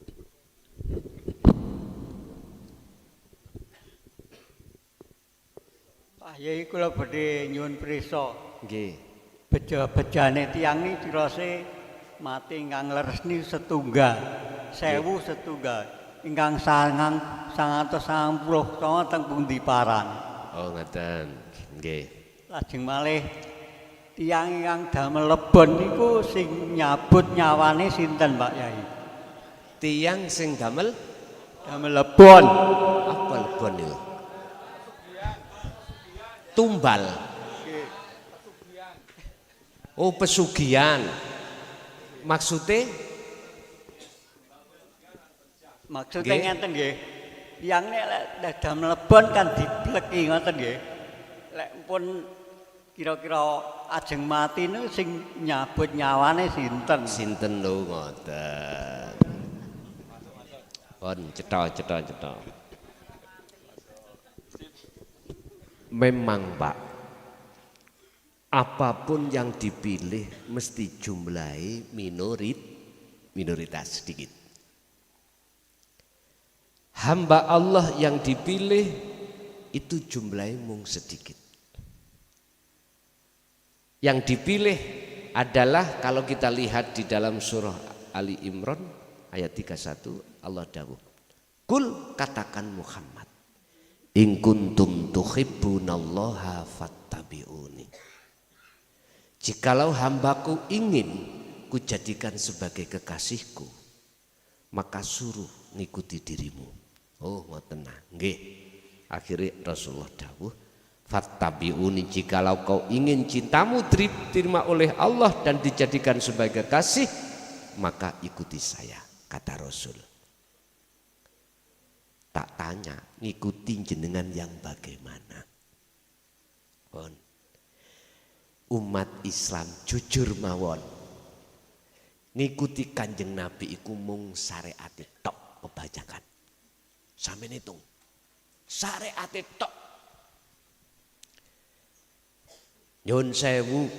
Pak Yai kula badhe nyuwun prisa. Nggih. Beja-bejane tiyang niki dirose mati ingkang leresni setunggal. 1000 setunggal. Ingkang sangang 190 teng pundi parang. Oh ngeten. Nggih. Lajeng malih tiyang ingkang damel lebon niku sing nyabut nyawane sinten Pak Yai? Tiyang sing damel lebon. apa lebon itu? Tumbal. Oh pesugihan. Maksudnya Maksudnya ngeten nggih. tiyang nek damel lebon kan dibleki ngoten nggih. Lek pun kira-kira ajeng mati niku sing nyabut nyawane sinten? Sinten lho ngoten. Pun cetha. Memang Pak, apapun yang dipilih mesti jumlahi minoritas sedikit. Hamba Allah yang dipilih itu jumlahnya mung sedikit. Yang dipilih adalah kalau kita lihat di dalam surah Ali Imran ayat 31 Allah dawuh, "Kul katakan Muhammad, in kuntum tuhibbunallaha fattabi'uni." Jikalau hambaku ingin kujadikan sebagai kekasihku, maka suruh ngikuti dirimu. Oh ngoten nggih. Akhirnya Rasulullah dawuh, fattabi'uni, jikalau kau ingin cintamu diterima oleh Allah dan dijadikan sebagai kekasih, maka ikuti saya, kata Rasul. Tak tanya, ngikuti jenengan yang bagaimana. Pun umat Islam jujur mawon, ngikuti Kanjeng Nabi iku mung syariat tok pebajakan. Sampeyan hitung, syariat tok. Nyun sewu,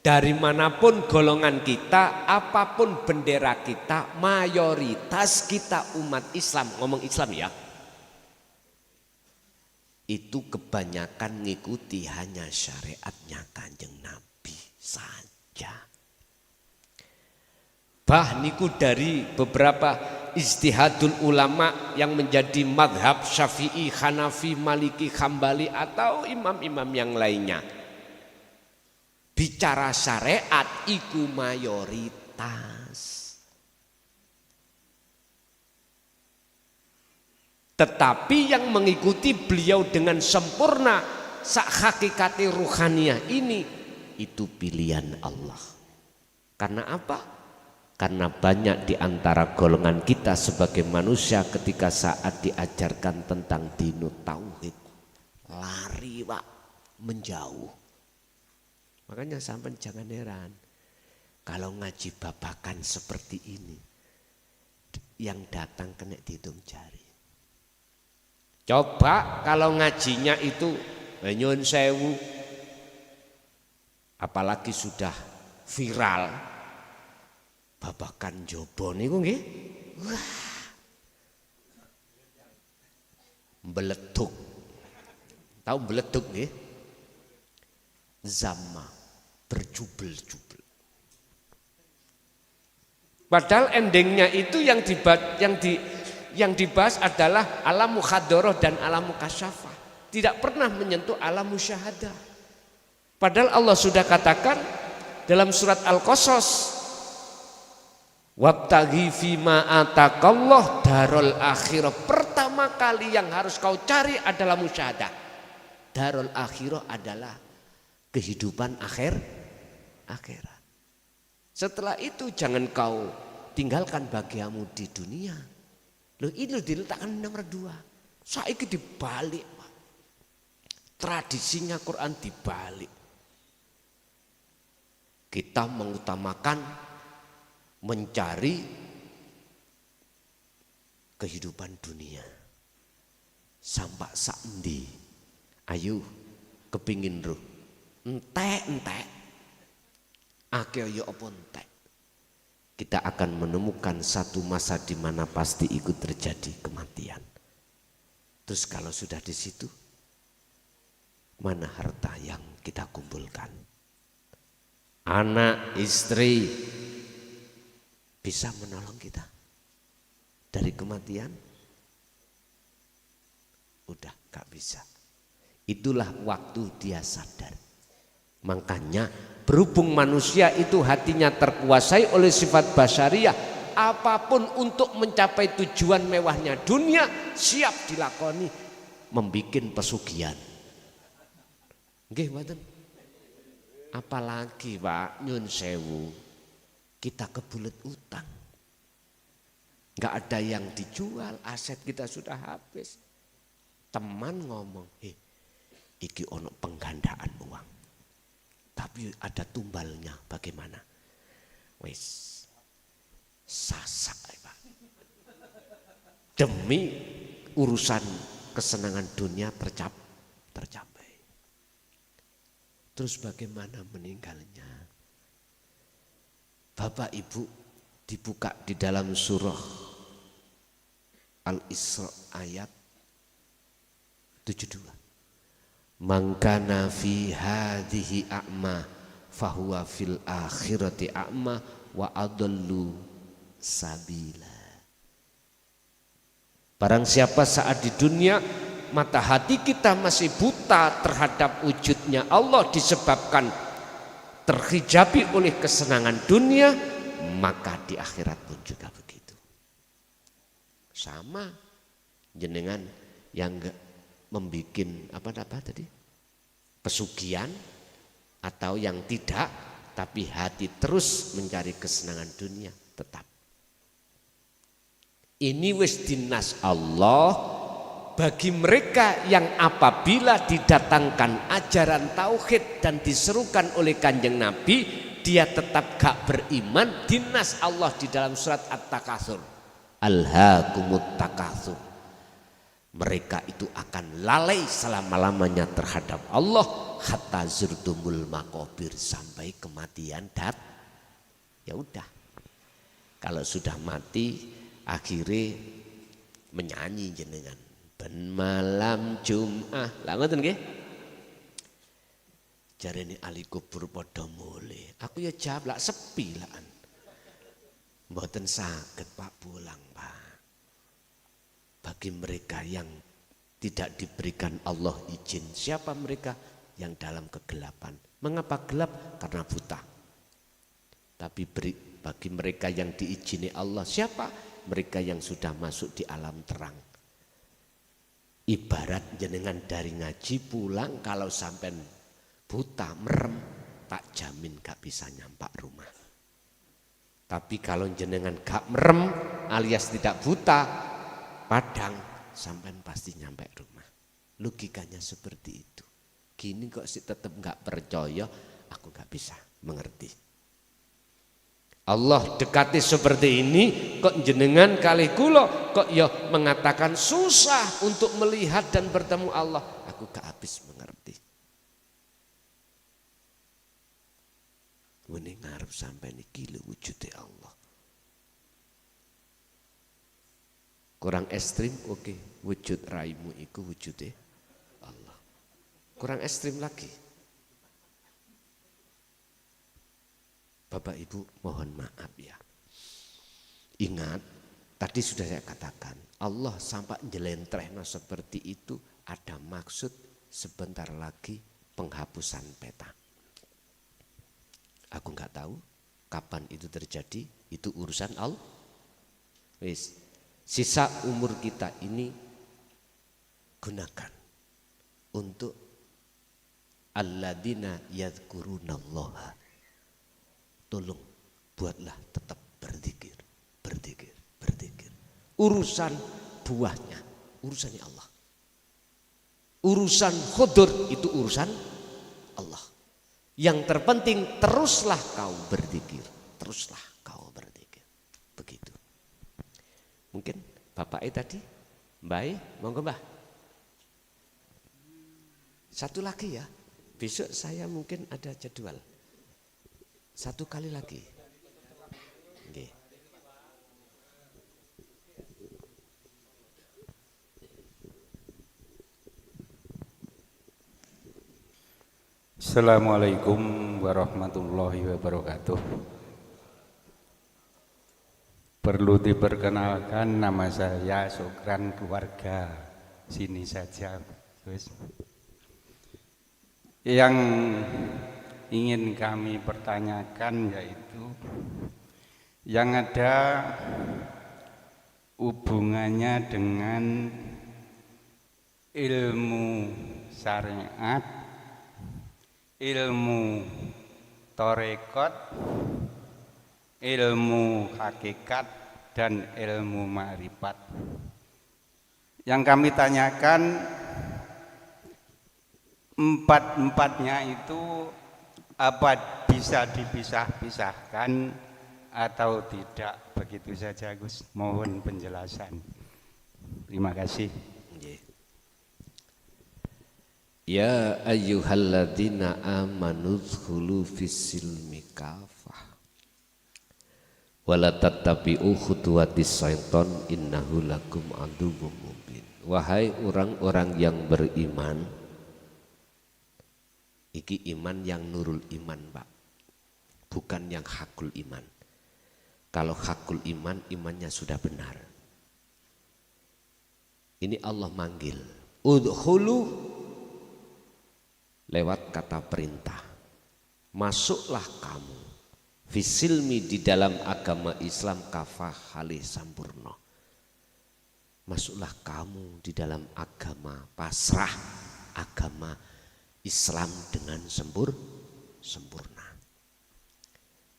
dari manapun golongan kita, apapun bendera kita, mayoritas kita umat Islam, ngomong Islam ya, itu kebanyakan ngikuti hanya syariatnya Kanjeng Nabi saja. Bah niku dari beberapa ijtihadul ulama yang menjadi madhab Syafi'i, Hanafi, Maliki, Hambali atau imam-imam yang lainnya. Bicara syariat iku mayoritas. Tetapi yang mengikuti beliau dengan sempurna sak hakikati ruhaniyah ini, itu pilihan Allah. Karena apa? Karena banyak di antara golongan kita sebagai manusia ketika saat diajarkan tentang dinu tauhid, lari Pak, menjauh. Makanya sampai jangan heran kalau ngaji babakan seperti ini, yang datang kena dihitung jari. Coba kalau ngajinya itu nyun sewu, apalagi sudah viral, babakan jobo niku nggih, wah, mbeleduk. Tahu mbeleduk nggih? Zama, berjubel-jubel. Padahal endingnya itu yang dibahas adalah alam mukhadharah dan alam mukasyafah. Tidak pernah menyentuh alam musyahadah. Padahal Allah sudah katakan dalam surat Al-Qasas, wabtaghi fima atakallah darul akhirah. Pertama kali yang harus kau cari adalah musyahadah. Darul akhirah adalah kehidupan akhirat. Setelah itu jangan kau tinggalkan bahagiamu di dunia. Loh ini diletakkan nomor 2. Saiki dibalik Pak. Tradisinya Quran dibalik. Kita mengutamakan mencari kehidupan dunia. Sampai saendi ayo kepingin roh entek akeh ya apa entek, kita akan menemukan satu masa di mana pasti ikut terjadi kematian. Terus kalau sudah di situ, mana harta yang kita kumpulkan? Anak, istri bisa menolong kita dari kematian? Udah gak bisa. Itulah waktu dia sadar. Makanya berhubung manusia itu hatinya terkuasai oleh sifat basyariah, apapun untuk mencapai tujuan mewahnya dunia siap dilakoni, membikin pesugihan. Nggih mboten? Apalagi Pak nyun sewu, kita kebulet utang. Nggak ada yang dijual, aset kita sudah habis. Teman ngomong, iki ono penggandaan uang. Tapi ada tumbalnya, bagaimana? Wes, sasak Pak. Demi urusan kesenangan dunia tercapai. Terus bagaimana meninggalnya? Bapak Ibu dibuka di dalam surah Al-Isra ayat 72. Man kana fi hadhihi a'ma fahuwa fil akhirati a'ma wa adallu sabila. Barang siapa saat di dunia mata hati kita masih buta terhadap wujudnya Allah disebabkan terhijabi oleh kesenangan dunia, maka di akhirat pun juga begitu. Sama jenengan yang enggak membikin apa tadi? Pesugihan atau yang tidak, tapi hati terus mencari kesenangan dunia tetap. Ini wis dinas Allah bagi mereka yang apabila didatangkan ajaran tauhid dan diserukan oleh Kanjeng Nabi, dia tetap gak beriman. Dinas Allah di dalam surat At-Takatsur, alhaakumut takatsur. Mereka itu akan lalai selama-lamanya terhadap Allah hatta zurtumul maqabir, sampai kematian ya udah. Kalau sudah mati akhirnya menyanyi jenengan ben malam Jumat. Lah ngoten nggih. Jarene ahli kubur padha mule. Aku ya jawab lak sepi lakan. Mboten saged Pak pulang, Pak. Bagi mereka yang tidak diberikan Allah izin, siapa mereka yang dalam kegelapan? Mengapa gelap? Karena buta. Tapi bagi mereka yang diizini Allah, siapa? Mereka yang sudah masuk di alam terang. Ibarat jenengan dari ngaji pulang, kalau sampai buta merem, tak jamin gak bisa nyampak rumah. Tapi kalau jenengan gak merem alias tidak buta, padang, sampai pasti nyampe rumah. Logikanya seperti itu. Gini kok sih tetap gak percaya, aku gak bisa mengerti. Allah dekati seperti ini, kok jenengan kali kula kok ya mengatakan susah untuk melihat dan bertemu Allah. Aku gak habis mengerti. Mending ngarep sampai niki lho wujude Allah. Kurang ekstrim, oke. Wujud raimu iku wujude Allah. Kurang ekstrim lagi. Bapak Ibu mohon maaf ya. Ingat, tadi sudah saya katakan, Allah sampai jelentrehna seperti itu ada maksud sebentar lagi penghapusan peta. Aku nggak tahu kapan itu terjadi, itu urusan Allah. Wis, sisa umur kita ini gunakan untuk alladzina yadhkurunallaha. Tolong buatlah tetap berzikir, berzikir, berzikir. Urusan buahnya, urusannya Allah. Urusan khudur itu urusan Allah. Yang terpenting teruslah kau berzikir, teruslah kau berzikir. Begitu. Mungkin Bapak tadi, Mbak, monggo Mbah. Satu lagi ya, besok saya mungkin ada jadwal. Satu kali lagi. Okay. Assalamualaikum warahmatullahi wabarakatuh. Perlu diperkenalkan, nama saya Sukran, keluarga sini saja. Yang ingin kami pertanyakan yaitu yang ada hubungannya dengan ilmu syariat, ilmu torekot, ilmu hakikat, dan ilmu ma'rifat. Yang kami tanyakan, empat-empatnya itu apa bisa dipisah-pisahkan atau tidak? Begitu saja Gus, mohon penjelasan. Terima kasih. Ya ayyuhalladzina amanu dzkhulu fis-silmi kafah wala tattabi'u khutuwatis syaiton innahu lakum aduwwum mubin. Wahai orang-orang yang beriman, iki iman yang nurul iman, Pak, bukan yang hakul iman. Kalau hakul iman, imannya sudah benar. Ini Allah manggil, udkhulu, lewat kata perintah, masuklah kamu fisilmi di dalam agama Islam kafah halih sampurno. Masuklah kamu di dalam agama pasrah, agama Islam dengan sempurna.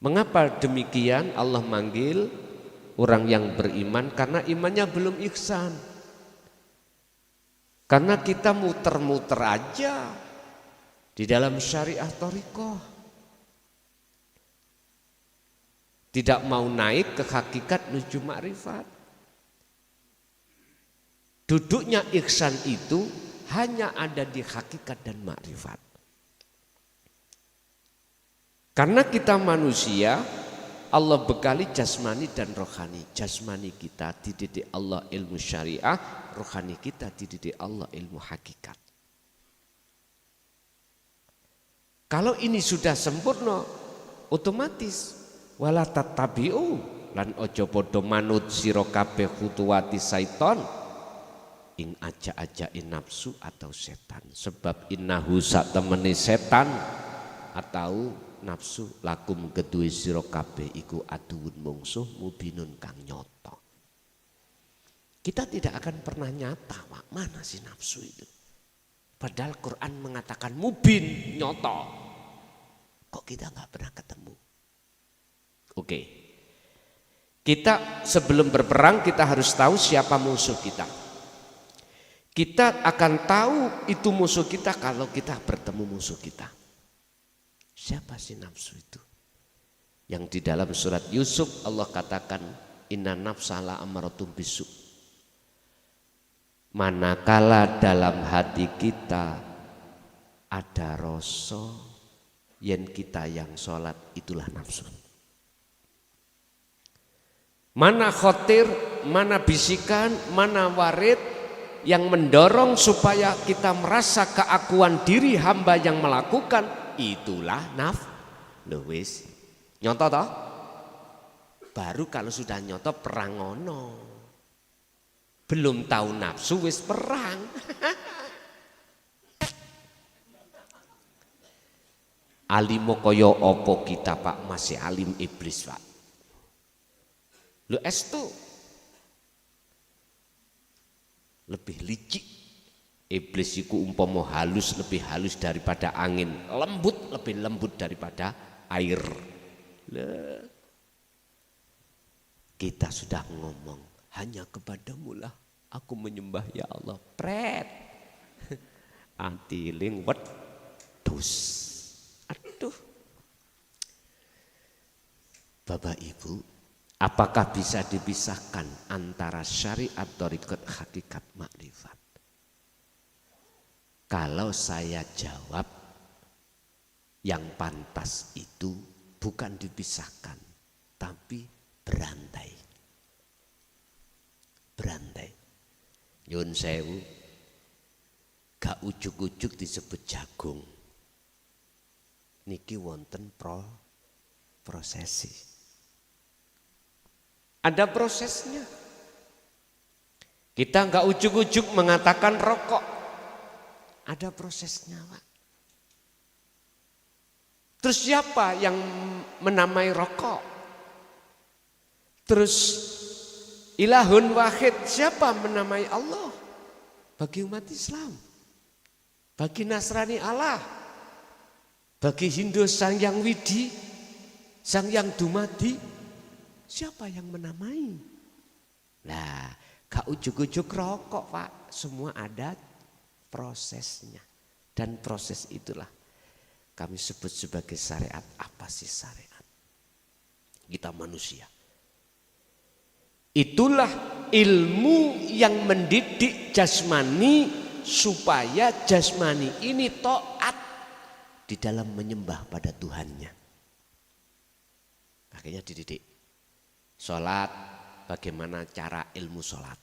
Mengapa demikian Allah manggil orang yang beriman? Karena imannya belum ihsan. Karena kita muter-muter aja di dalam syariah thariqah, tidak mau naik ke hakikat menuju ma'rifat. Duduknya ihsan itu hanya ada di hakikat dan ma'rifat. Karena kita manusia, Allah bekali jasmani dan rohani. Jasmani kita dididik Allah ilmu syariah, rohani kita dididik Allah ilmu hakikat. Kalau ini sudah sempurna, otomatis wala tattabi'u lan ojo podo manut sira kabeh khutuwati syaiton ing aja-ajain nafsu atau setan. Sebab innahu sak temene setan atau nafsu lakum kedue sira kabeh iku aduun mungsuh mubinun kang nyata. Kita tidak akan pernah nyata, Pak, mana sih nafsu itu? Padahal Quran mengatakan mubin, nyata. Kok kita nggak pernah ketemu? Oke. Kita sebelum berperang kita harus tahu siapa musuh kita. Kita akan tahu itu musuh kita kalau kita bertemu musuh kita. Siapa sih nafsu itu? Yang di dalam surat Yusuf Allah katakan inna nafsa la amaratum bisu. Manakala dalam hati kita ada rasa yen kita yang sholat, itulah nafsu. Mana khotir, mana bisikan, mana warid yang mendorong supaya kita merasa keakuan diri hamba yang melakukan, itulah nafsu. Nyonto toh? Baru kalau sudah nyonto perang ono. Belum tahu nafsu wis perang. Alimo koyo opo kita, Pak, masih alim iblis, Pak. Lu estu lebih licik. Iblis itu umpama halus, lebih halus daripada angin, lembut, lebih lembut daripada air. Kita sudah ngomong, hanya kepadamu lah aku menyembah ya Allah. Pret. Antiling wedus. Aduh. Bapak Ibu, apakah bisa dipisahkan antara syariat thariqat hakikat makrifat? Kalau saya jawab yang pantas itu bukan dipisahkan, tapi berantai. Berantai. Nyun sewu, gak ujuk-ujuk disebut jagung. Niki wonten prosesi. Ada prosesnya. Kita gak ujuk-ujuk mengatakan rokok. Ada prosesnya, Pak. Terus siapa yang menamai rokok? Terus ilahun wahid, siapa menamai Allah? Bagi umat Islam. Bagi Nasrani Allah. Bagi Hindu Sang Yang Widi, Sang Yang Dumadi. Siapa yang menamai? Nah, gak ujuk-ujuk rokok Pak, semua ada prosesnya. Dan proses itulah kami sebut sebagai syariat. Apa sih syariat? Kita manusia. Itulah ilmu yang mendidik jasmani supaya jasmani ini taat di dalam menyembah pada Tuhannya. Akhirnya dididik. Sholat, bagaimana cara ilmu sholat.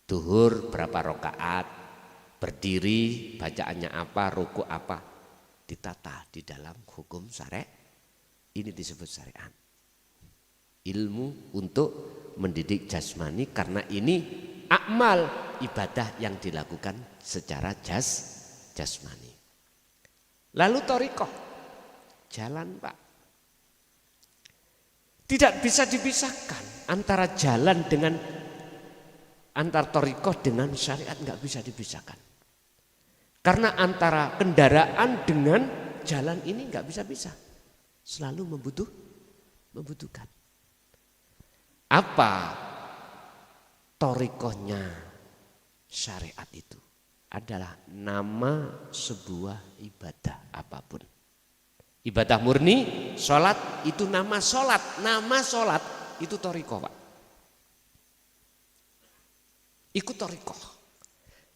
Duhur berapa rakaat, berdiri, bacaannya apa, ruku apa, ditata di dalam hukum syariat. Ini disebut syariat. Ilmu untuk mendidik jasmani karena ini akmal ibadah yang dilakukan secara jasmani. Lalu thariqah, jalan Pak. Tidak bisa dipisahkan antara jalan dengan antar thariqah dengan syariat, nggak bisa dipisahkan. Karena antara kendaraan dengan jalan ini nggak bisa-bisa. Selalu membutuhkan. Apa thariqahnya syariat itu? Adalah nama sebuah ibadah apapun. Ibadah murni, sholat itu nama sholat. Nama sholat itu thariqah Pak. Ikut thariqah.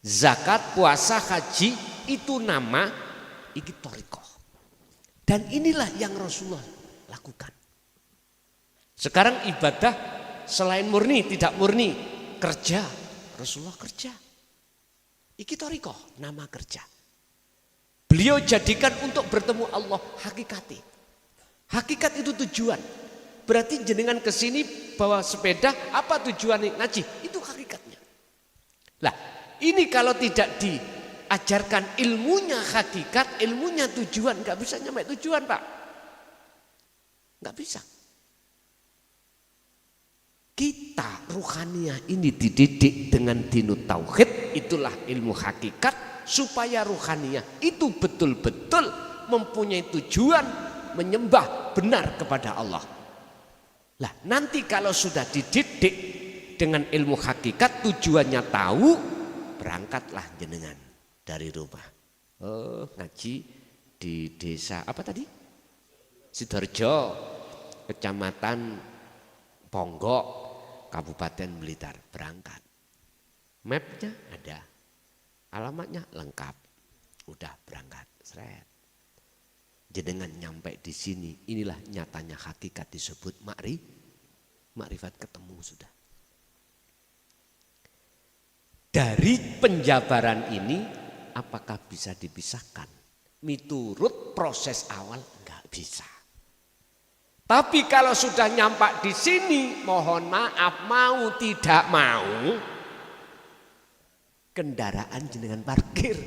Zakat, puasa, haji itu nama, itu thariqah. Dan inilah yang Rasulullah lakukan. Sekarang ibadah selain murni, tidak murni, kerja. Rasulullah kerja. Iki thariqah, nama kerja. Beliau jadikan untuk bertemu Allah hakikati. Hakikat itu tujuan. Berarti jenengan kesini bawa sepeda, apa tujuan ngaji? Itu hakikatnya. Lah, ini kalau tidak diajarkan ilmunya hakikat, ilmunya tujuan, nggak bisa nyampe tujuan Pak. Nggak bisa. Kita ruhaniyah ini dididik dengan dinut tauhid, itulah ilmu hakikat, supaya ruhaniyah itu betul-betul mempunyai tujuan menyembah benar kepada Allah. Lah nanti kalau sudah dididik dengan ilmu hakikat, tujuannya tahu, berangkatlah jenengan dari rumah. Oh, ngaji di desa apa tadi? Sidoarjo, Kecamatan Ponggok, Kabupaten Blitar, berangkat. Mapnya ada, alamatnya lengkap, udah berangkat, seret. Jenengan nyampe di sini, inilah nyatanya hakikat disebut makrifat, ketemu sudah. Dari penjabaran ini, apakah bisa dipisahkan? Miturut proses awal enggak bisa. Tapi kalau sudah nyampak di sini, mohon maaf, mau tidak mau, kendaraan jenengan parkir,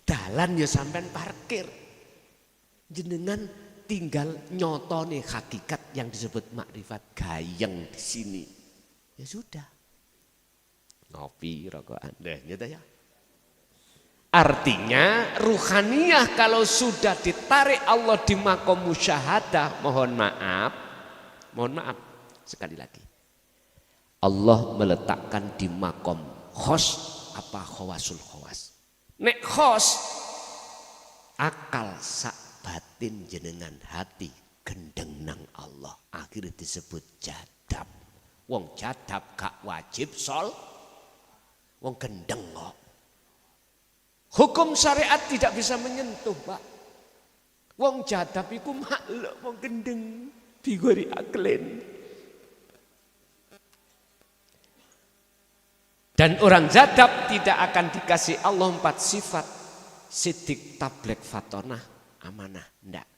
dalan ya sampean parkir, jenengan tinggal nyotone hakikat yang disebut makrifat gayeng di sini, ya sudah, ngopi rokokan deh, gitu ya. Artinya ruhaniyah kalau sudah ditarik Allah di makom musyahadah, mohon maaf sekali lagi, Allah meletakkan di makom khos apa khawasul khawas. Nek khos akal sak batin jenengan hati gendeng nang Allah, akhirnya disebut jadab. Wong jadab gak wajib wong gendeng kok. Hukum syariat tidak bisa menyentuh Pak. Wong jadab iku makhluk wong gendeng bigori aklen. Dan orang jadab tidak akan dikasih Allah 4 sifat. Sidik, tablek, fatonah, amanah. Enggak.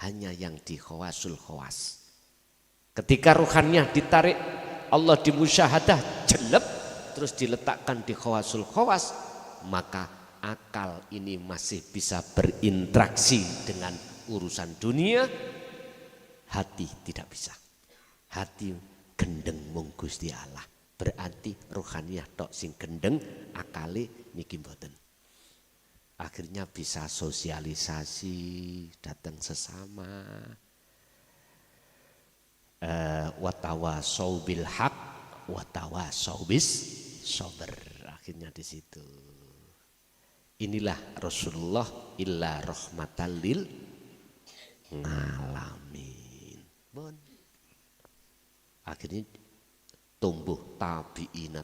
Hanya yang di khawasul khawas. Ketika ruhannya ditarik Allah di musyahadah jelek, terus diletakkan di khawasul khawas, maka akal ini masih bisa berinteraksi dengan urusan dunia, hati tidak bisa. Hati gendeng mung Gusti Allah. Berarti ruhaniyah tok sing gendeng, akale niki mboten. Akhirnya bisa sosialisasi, datang sesama, watawasau bil haq watawasau bis sabr. Akhirnya di situ. Inilah Rasulullah illa rahmatan lil ngalamin. Bon. Akhirnya tumbuh tabi'in,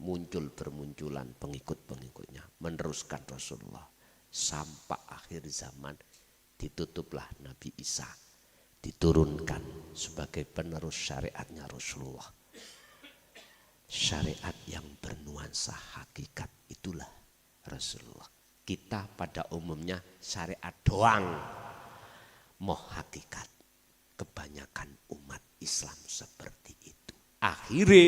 muncul bermunculan pengikut-pengikutnya, meneruskan Rasulullah sampai akhir zaman. Ditutuplah Nabi Isa, diturunkan sebagai penerus syariatnya Rasulullah. Syariat yang bernuansa hakikat itulah Rasulullah. Kita pada umumnya syariat doang, mau hakikat. Kebanyakan umat Islam seperti itu. Akhirnya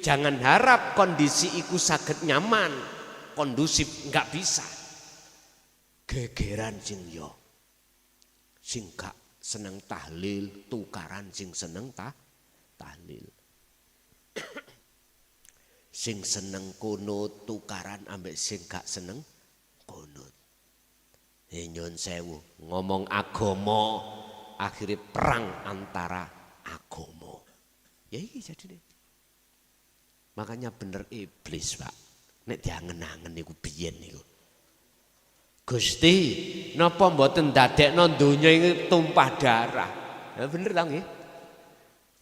jangan harap kondisi itu saged nyaman, kondusif, nggak bisa. Gegeran sing yo, sing gak seneng tahlil, tukaran sing seneng tahlil. Sing seneng kunut, tukaran ambek sing gak seneng kunut. Nyun sewu, ngomong agama, akhirnya perang antara agama. Ya iki jadi deh. Makanya bener iblis, Pak. Nek diangen-angen niku biyen niku. Gusti, napa mboten dadekno donya iki tumpah darah? Ya bener ta nggih?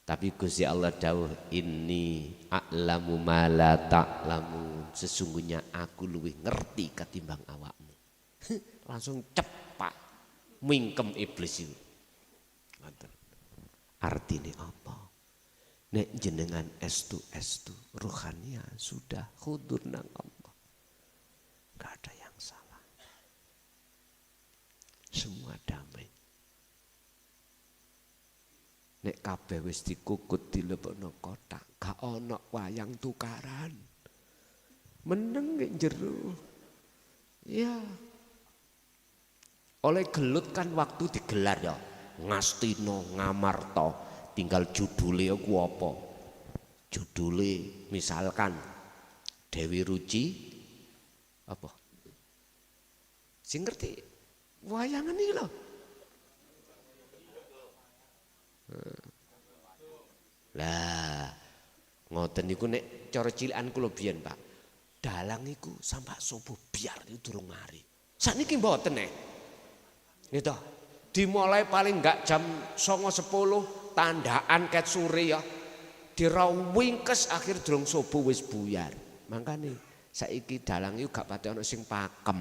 Tapi Gusti Allah dawuh, inni a'lamu ma la ta'lamun. Sesungguhnya aku luwih ngerti ketimbang awakmu. Langsung cepat mingkem iblis itu. Artinya apa? Nek jenengan estu rohania sudah hudur nang Allah. Gak ada yang salah. Semua damai. Nek kabeh wis dikukut dilebokno kotak, gak ana wayang tukaran. Meneng nek jero. Ya. Oleh gelut kan waktu digelar ya. Ngastina, Ngamarta, tinggal judule ku apa? Judule misalkan Dewi Ruci apa? Sing ngerti wayangan iki lho. Lah ngoten niku nek cara cilikan kula biyen, Pak. Dalang iku sampai subuh biar itu durung mari. Sakniki mboten nek. Gitu. Dimulai paling enggak jam 09.10 tandaan ket sore ya. Dirawingkes akhir durung subuh wis buyar. Makane saiki dalang iku gak pati ana sing pakem.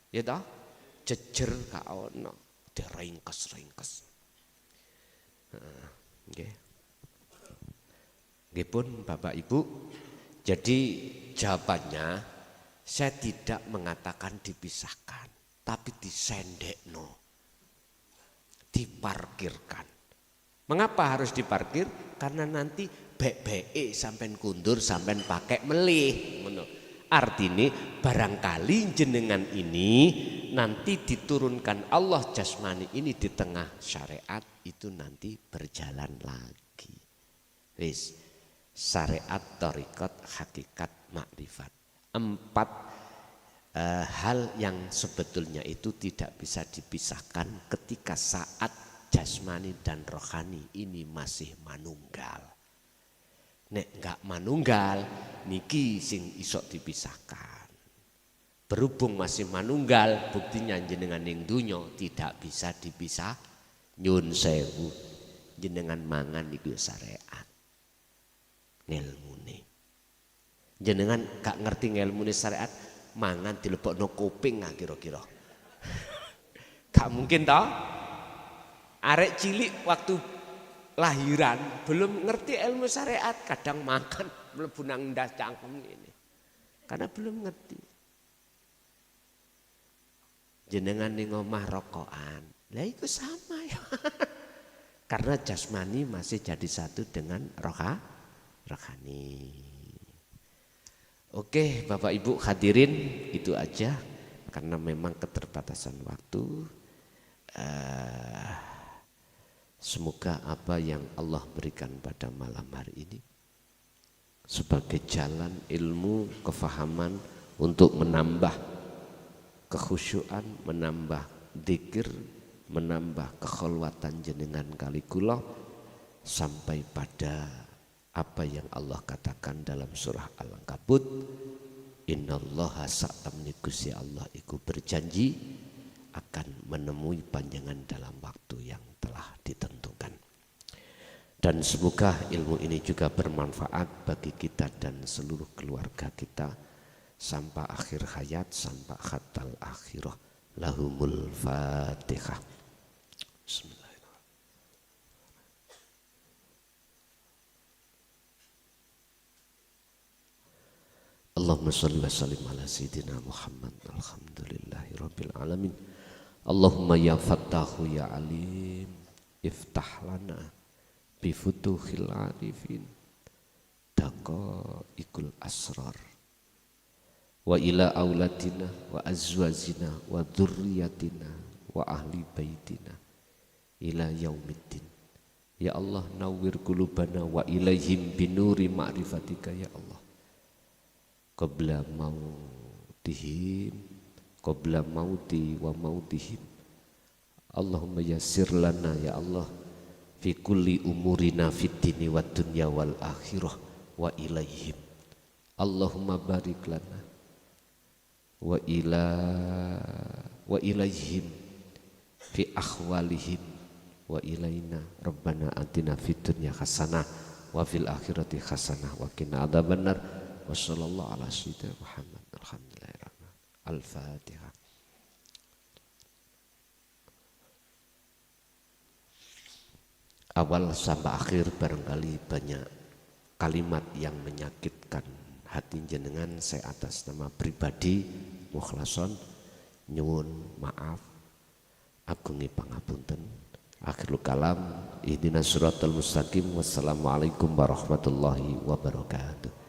Ya toh? Jejer gak ana, diringkes-ringkes. Nggih. Nggih pun Bapak Ibu. Jadi jawabannya saya tidak mengatakan dipisahkan, tapi disendekno. Diparkirkan. Mengapa harus diparkir? Karena nanti bek-beke sampean kundur sampean pakai melih. Artinya barangkali jenengan ini nanti diturunkan Allah jasmani ini di tengah syariat itu nanti berjalan lagi. Wis syariat, thariqat, hakikat, makrifat. 4 hal yang sebetulnya itu tidak bisa dipisahkan ketika saat jasmani dan rohani ini masih manunggal. Nek enggak manunggal niki sing isok dipisahkan. Berhubung masih manunggal buktinya jenengan ning dunya tidak bisa dipisah. Nyun sewu jenengan mangan iku syariat. Ngelmune. Jenengan gak ngerti ngelmune syariat mangan dilebokno kuping kira-kira. Gak mungkin toh? Arek cilik waktu lahiran belum ngerti ilmu syariat, kadang makan mlebu nang ndas cangkem ini. Karena belum ngerti. Jenengan ning omah rokokan. Lah iku sama ya. Karena jasmani masih jadi satu dengan rohani. Oke Bapak Ibu hadirin itu aja karena memang keterbatasan waktu. Semoga apa yang Allah berikan pada malam hari ini sebagai jalan ilmu kefahaman untuk menambah kekhusyuan, menambah dzikir, menambah kekholwatan jenengan kali kula sampai pada apa yang Allah katakan dalam surah Al-Ankabut, innallaha sa'tamni Gusti Allah iku berjanji akan menemui panjenengan dalam waktu yang telah ditentukan. Dan semoga ilmu ini juga bermanfaat bagi kita dan seluruh keluarga kita sampai akhir hayat, sampai khatal akhirah. Lahumul Fatihah. Bismillahirrahmanirrahim. Allahumma shalli wa sallim ala sayyidina Muhammad. Alhamdulillahi rabbil alamin. Allahumma ya Fattahu ya Alim, iftah lana bifutuhil arifin daqa'iqul asrar wa ila auladina wa azwajina wa dzurriyyatina wa ahli baitina ila yaumiddin. Ya Allah, nawwir qulubana wa ilaihim binuri ma'rifatika ya Allah. Qabla mautihim, qabla mauti wa mautihim. Allahumma yassir lana ya Allah fi kulli umurina fid dini wad dunya wal akhirah wa ilaihim. Allahumma barik lana wa ilaihim fi akhwalihim wa ilaina. Rabbana atina fid dunya hasanah wa fil akhirati hasanah wa qina adzabannar. Wa sallallahu ala sayyidina Muhammad. Alhamdulillahirabbil alamin. Al-Fatihah. Awal sampai akhir barangkali banyak kalimat yang menyakitkan hati jenengan. Saya atas nama pribadi mukhlason nyuwun maaf, agungi pangapunten. Akhirul kalam, ihdinas siratal mustaqim. Wassalamualaikum warahmatullahi wabarakatuh.